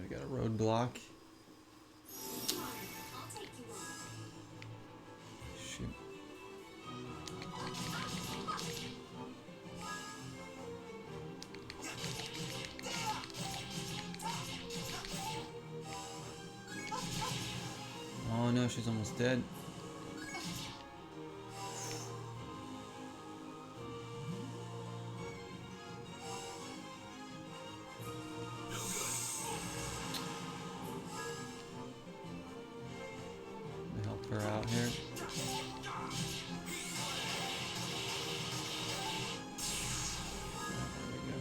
We got a roadblock. I'll take you on. Shoot. Oh no, she's almost dead. Let me help her out here. There we go.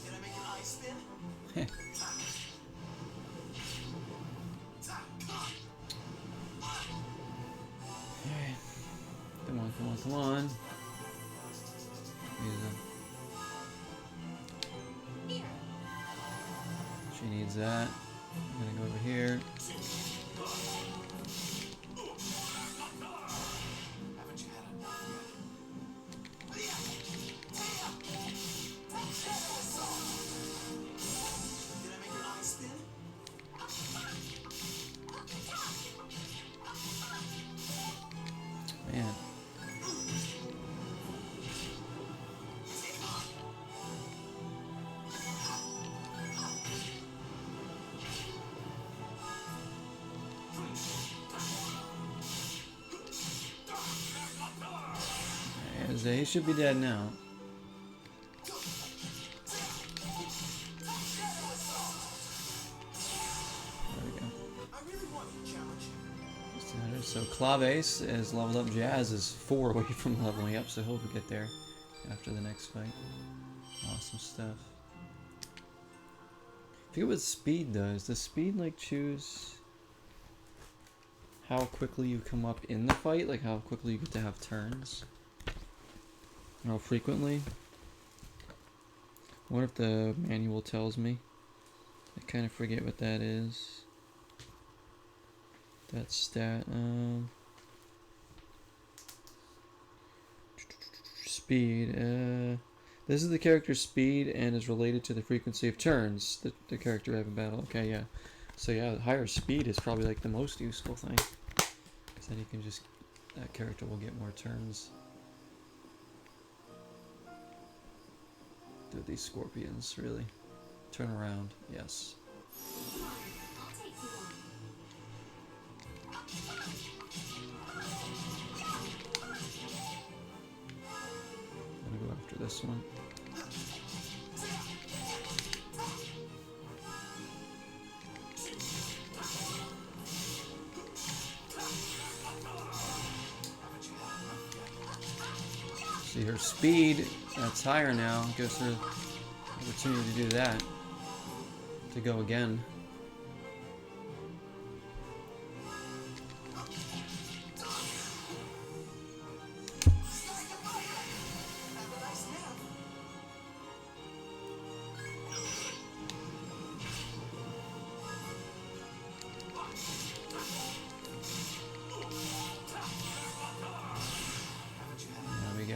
Can I make your eyes spin? Alright. Come on, come on, come on. She needs that. I'm gonna go over here. Haven't you had enough yet? Can I make your eyes spin? Man. He should be dead now. There we go. I really want to challenge you. So Claves is leveled up. Jazz is 4 away from leveling up, so he'll get there after the next fight. Awesome stuff. I forget what speed does. Does speed like choose how quickly you come up in the fight? Like how quickly you get to have turns? How frequently? What if the manual tells me? I kind of forget what that is. That stat. Speed. This is the character's speed and is related to the frequency of turns that the character have in battle. Okay, yeah. So yeah, higher speed is probably like the most useful thing. Because then you can just, that character will get more turns. Do these scorpions really turn around? Yes. I'll take you on. I'm gonna go after this one. See her speed, that's higher now. Gives her opportunity to do that. To go again.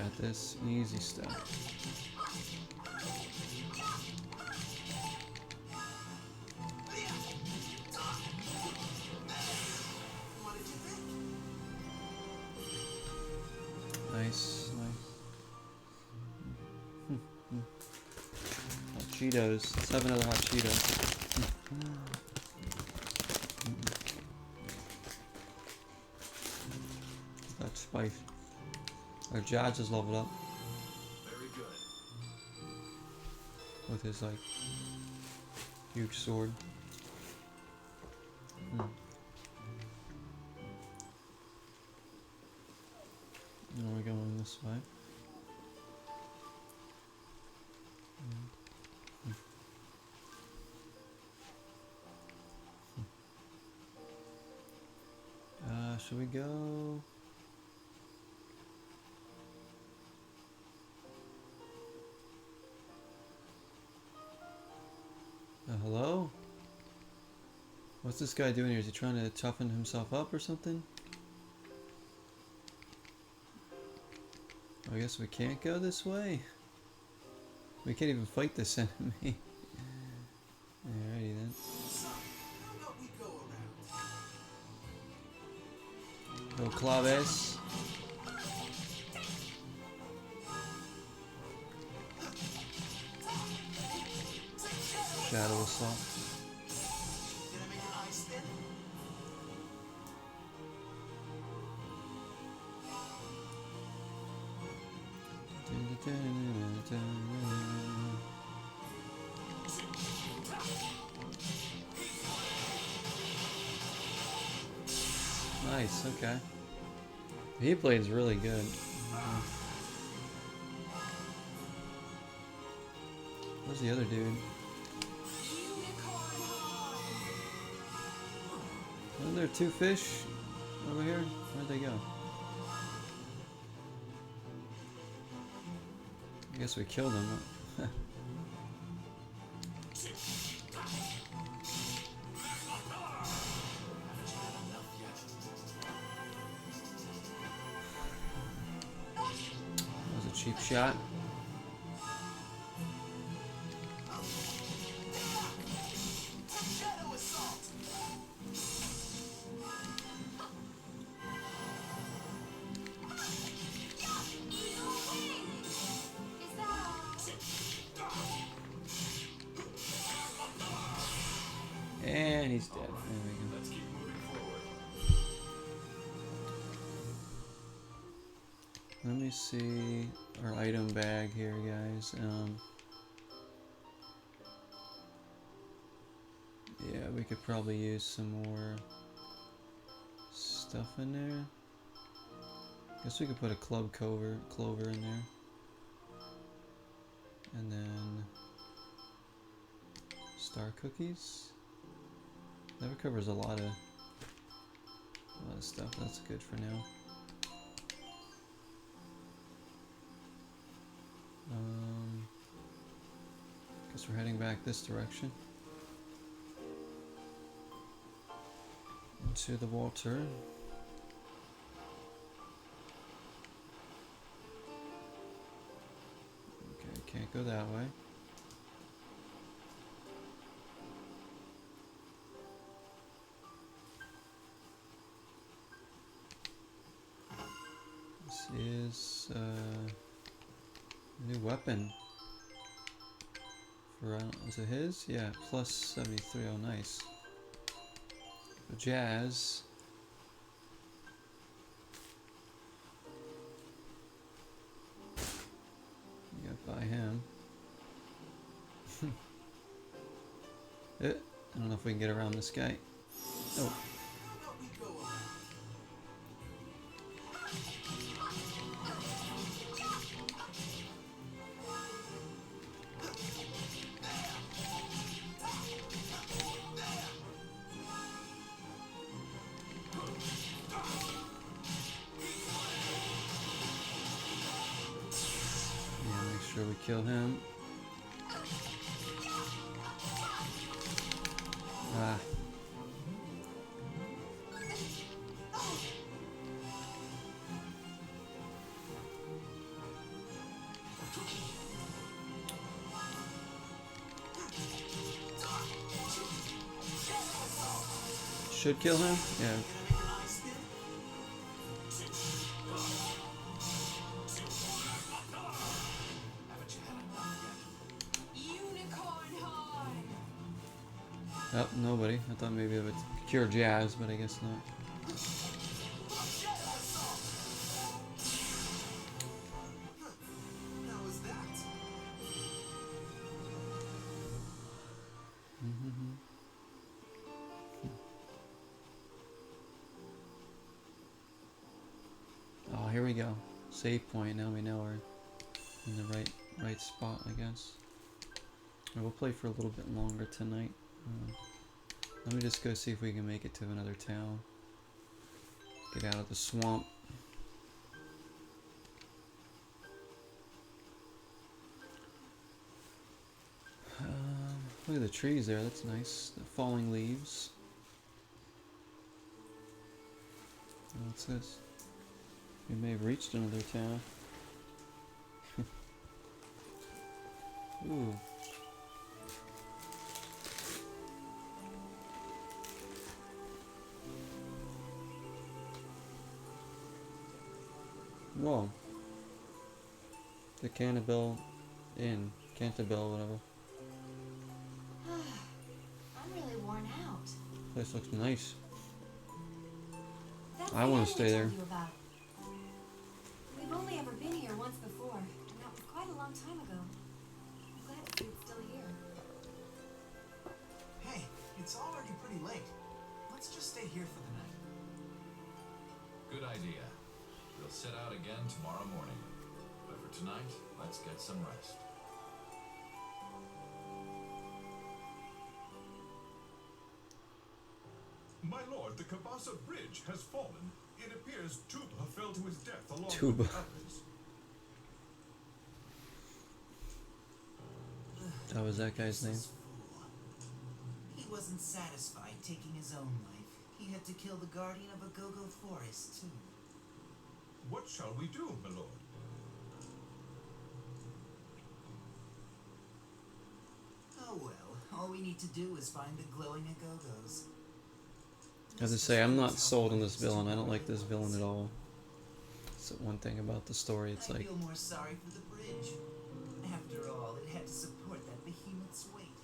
got this. Easy stuff. Nice, nice. Hot Cheetos. Let's have another hot Cheeto. That's spice. Our Jazz is leveled up Very good. with his like huge sword. Now we're going this way. Should we go? Hello? What's this guy doing here? Is he trying to toughen himself up or something? I guess we can't go this way. We can't even fight this enemy. Alrighty then. Go Claves. Shadow Assault. Did I make your eyes thin? Nice, okay. He plays really good. Where's the other dude? Aren't there two fish over here? Where'd they go? I guess we killed them. That was a cheap shot. And he's dead. There we go. Let's keep moving forward. Let me see our item bag here, guys. Yeah, we could probably use some more stuff in there. Guess we could put a club clover in there. And then star cookies. That covers a lot of stuff. That's good for now. Guess we're heading back this direction into the water. Okay, can't go that way. This is new weapon. For is it his? Yeah, plus 73. Oh, nice. So Jazz. You gotta buy him. I don't know if we can get around this guy. Oh. We kill him. Ah. Should kill him? Yeah. Oh, nobody. I thought maybe it would cure Jazz, but I guess not. How was that? Oh, here we go. Save point. Now we know we're in the right spot, I guess. And we'll play for a little bit longer tonight. Let me just go see if we can make it to another town. Get out of the swamp. Look at the trees there. That's nice. The falling leaves. What's this? We may have reached another town. Ooh. Whoa. The Canterville Inn. Canterville, whatever. I'm really worn out. Place looks nice. That's I want the to stay inn we there. told you about. We've only ever been here once before, and that was quite a long time ago. I'm glad to see it's still here. Hey, it's already pretty late. Let's just stay here for the night. Good idea. We'll set out again tomorrow morning. But for tonight, let's get some rest. My lord, the Kabasa Bridge has fallen. It appears Tuba fell to his death along Tuba. with the others. That was that guy's name. Useless fool. He wasn't satisfied taking his own life. He had to kill the guardian of a go-go forest, too. What shall we do, my lord? Oh well, all we need to do is find the glowing Agogos. I have to say, I'm not sold on this villain. I don't like this villain at all. That's the one thing about the story. It's I like, feel more sorry for the bridge. After all, it had to support that behemoth's weight.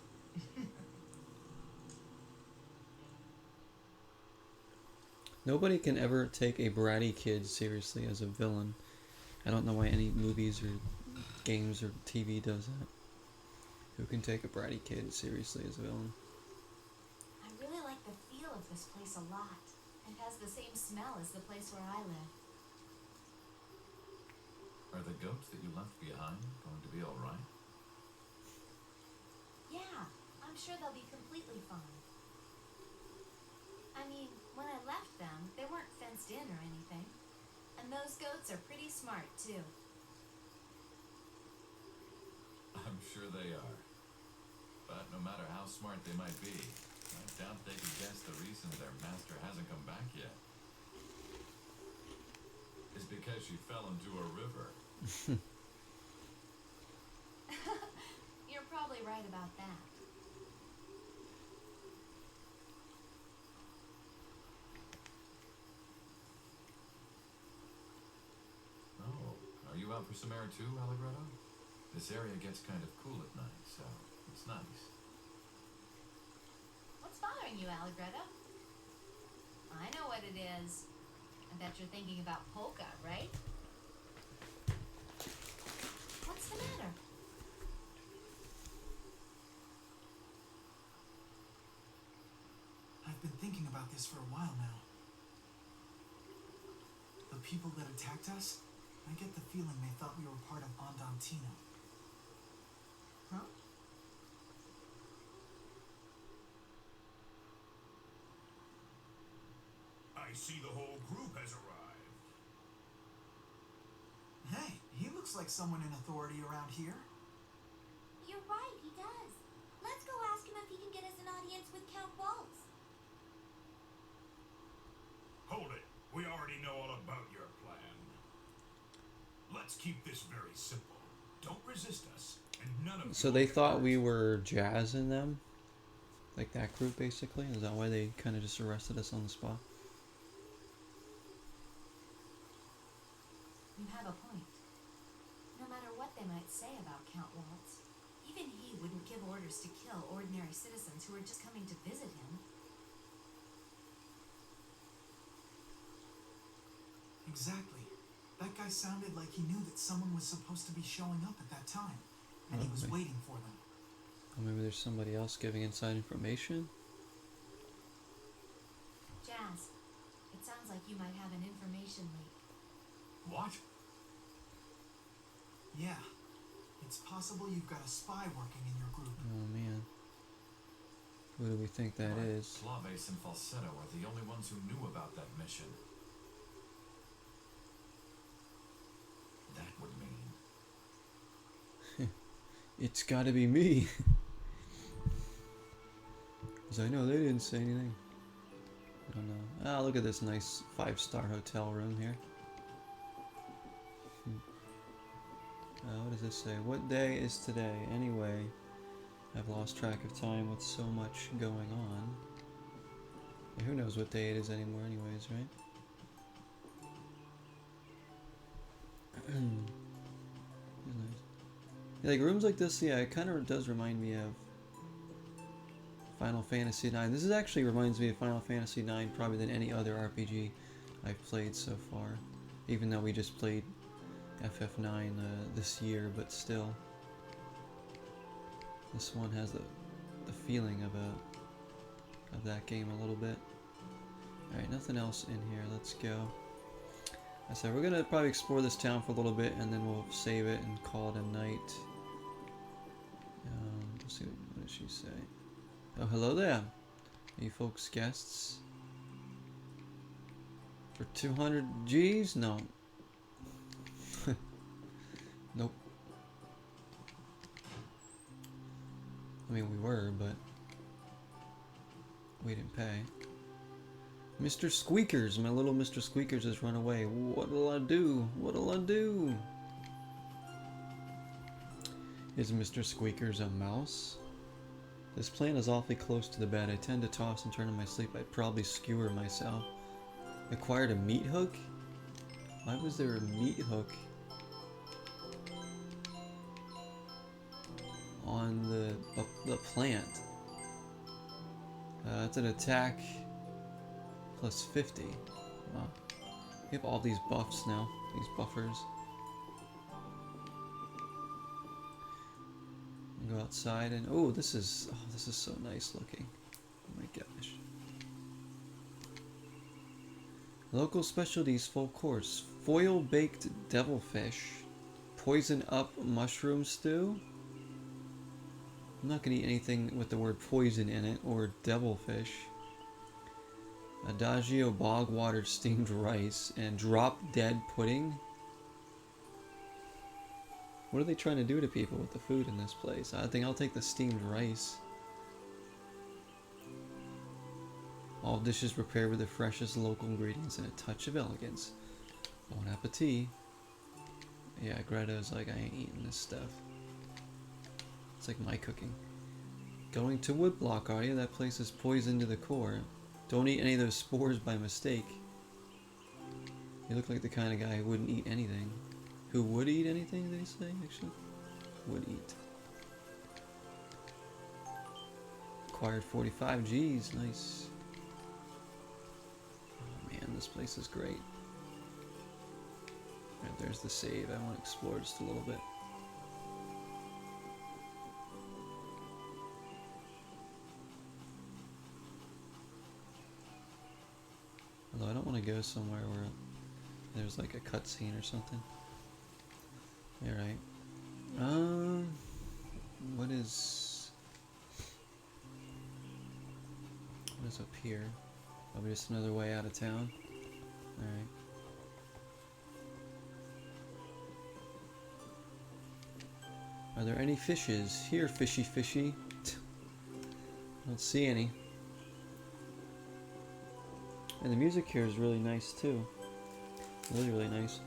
nobody can ever take a bratty kid seriously as a villain. I don't know why any movies or games or TV does that. Who can take a bratty kid seriously as a villain? I really like the feel of this place a lot. It has the same smell as the place where I live. Are the goats that you left behind going to be all right? Yeah, I'm sure they'll be completely fine. I mean, when I left them, they weren't fenced in or anything. And those goats are pretty smart, too. I'm sure they are. But no matter how smart they might be, I doubt they could guess the reason their master hasn't come back yet. It's because she fell into a river. You're probably right about that. Oh, are you out for some air too, Allegretto? This area gets kind of cool at night, so it's nice. What's bothering you, Allegretto? I know what it is. I bet you're thinking about Polka, right? What's the matter? I've been thinking about this for a while now. The people that attacked us, I get the feeling they thought we were part of Andantino. Huh? I see the whole group has arrived. Hey, he looks like someone in authority around here. You're right, he does. Let's go ask him if he can get us an audience with Count Waltz. Hold it. We already know all about your plan. Let's keep this very simple. Don't resist us, and none of So you they will thought hurt. we were Jazz in them? Like that group, basically? Is that why they kind of just arrested us on the spot? You have a point. No matter what they might say about Count Waltz, even he wouldn't give orders to kill ordinary citizens who were just coming to visit him. Exactly. That guy sounded like he knew that someone was supposed to be showing up at that time, and he was Okay. waiting for them. Or maybe there's somebody else giving inside information? Jazz, it sounds like you might have an information leak. What? Yeah. It's possible you've got a spy working in your group. Oh man. Who do we think that But is? Claves and Falsetto are the only ones who knew about that mission. That would mean... It's gotta be me. Because I know they didn't say anything. I don't know. Ah, look at this nice 5-star hotel room here. What does this say? What day is today? Anyway, I've lost track of time with so much going on. Yeah, who knows what day it is anymore anyways, right? Nice. Yeah, like rooms like this, yeah, it kind of does remind me of Final Fantasy IX. This is actually reminds me of Final Fantasy IX probably than any other RPG I've played so far. Even though we just played FF9 this year, but still. This one has the feeling of that game a little bit. Alright, nothing else in here. Let's go. I said we're gonna probably explore this town for a little bit and then we'll save it and call it a night. Let's see, what did she say? Oh, hello there. Are you folks guests? For 200 G's? No. Nope. I mean, we were, but we didn't pay. Mr. Squeakers, my little Mr. Squeakers has run away. What'll I do? What'll I do? Is Mr. Squeakers a mouse? This plant is awfully close to the bed. I tend to toss and turn in my sleep. I'd probably skewer myself. Acquired a meat hook? Why was there a meat hook on the plant? It's an attack plus 50. Wow. We have all these buffs now. These buffers. Go outside and this is so nice looking. Oh my gosh. Local specialties full course. Foil baked devilfish. Poison up mushroom stew. I'm not gonna eat anything with the word poison in it or devilfish. Adagio bog water steamed rice and drop dead pudding. What are they trying to do to people with the food in this place? I think I'll take the steamed rice. All dishes prepared with the freshest local ingredients and a touch of elegance. Bon appetit. Yeah, Greta's like, I ain't eating this stuff. It's like my cooking. Going to Woodblock, are you? That place is poisoned to the core. Don't eat any of those spores by mistake. You look like the kind of guy who wouldn't eat anything. Who would eat anything, did he say, actually? Would eat. Acquired 45 G's, nice. Oh man, this place is great. Alright, there's the save. I want to explore just a little bit. Although I don't want to go somewhere where there's like a cutscene or something. Alright. What is up here? Probably just another way out of town. Alright. Are there any fishes? Here, fishy fishy. I don't see any. And the music here is really nice too. Really, really nice.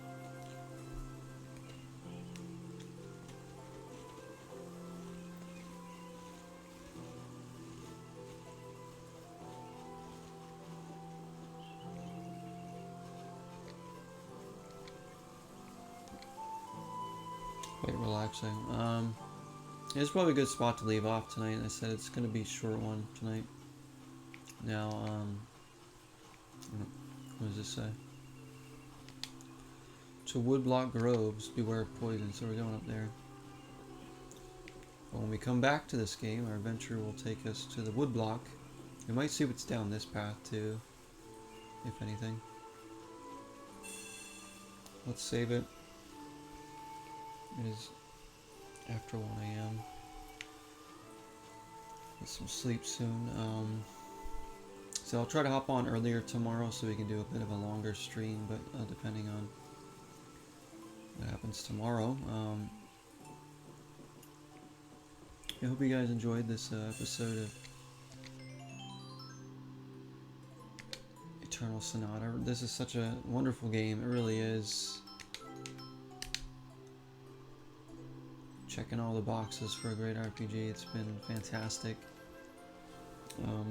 Quite relaxing. It's probably a good spot to leave off tonight. I said it's gonna be a short one tonight. Now, what does this say? To woodblock groves, beware of poison. So we're going up there. But when we come back to this game, our adventure will take us to the woodblock. We might see what's down this path too, if anything. Let's save it. It is after 1 a.m. Get some sleep soon. So I'll try to hop on earlier tomorrow so we can do a bit of a longer stream, but depending on what happens tomorrow. I hope you guys enjoyed this episode of Eternal Sonata. This is such a wonderful game. It really is. Checking all the boxes for a great RPG. It's been fantastic.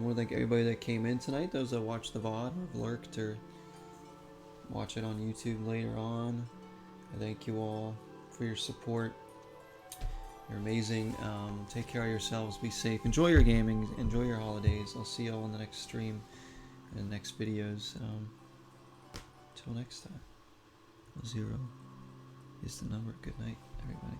More than everybody that came in tonight, those that watched the VOD or lurked or watch it on YouTube later on. I thank you all for your support. You're amazing. Take care of yourselves. Be safe. Enjoy your gaming. Enjoy your holidays. I'll see you all in the next stream and the next videos. Till next time. 0 is the number. Good night, everybody.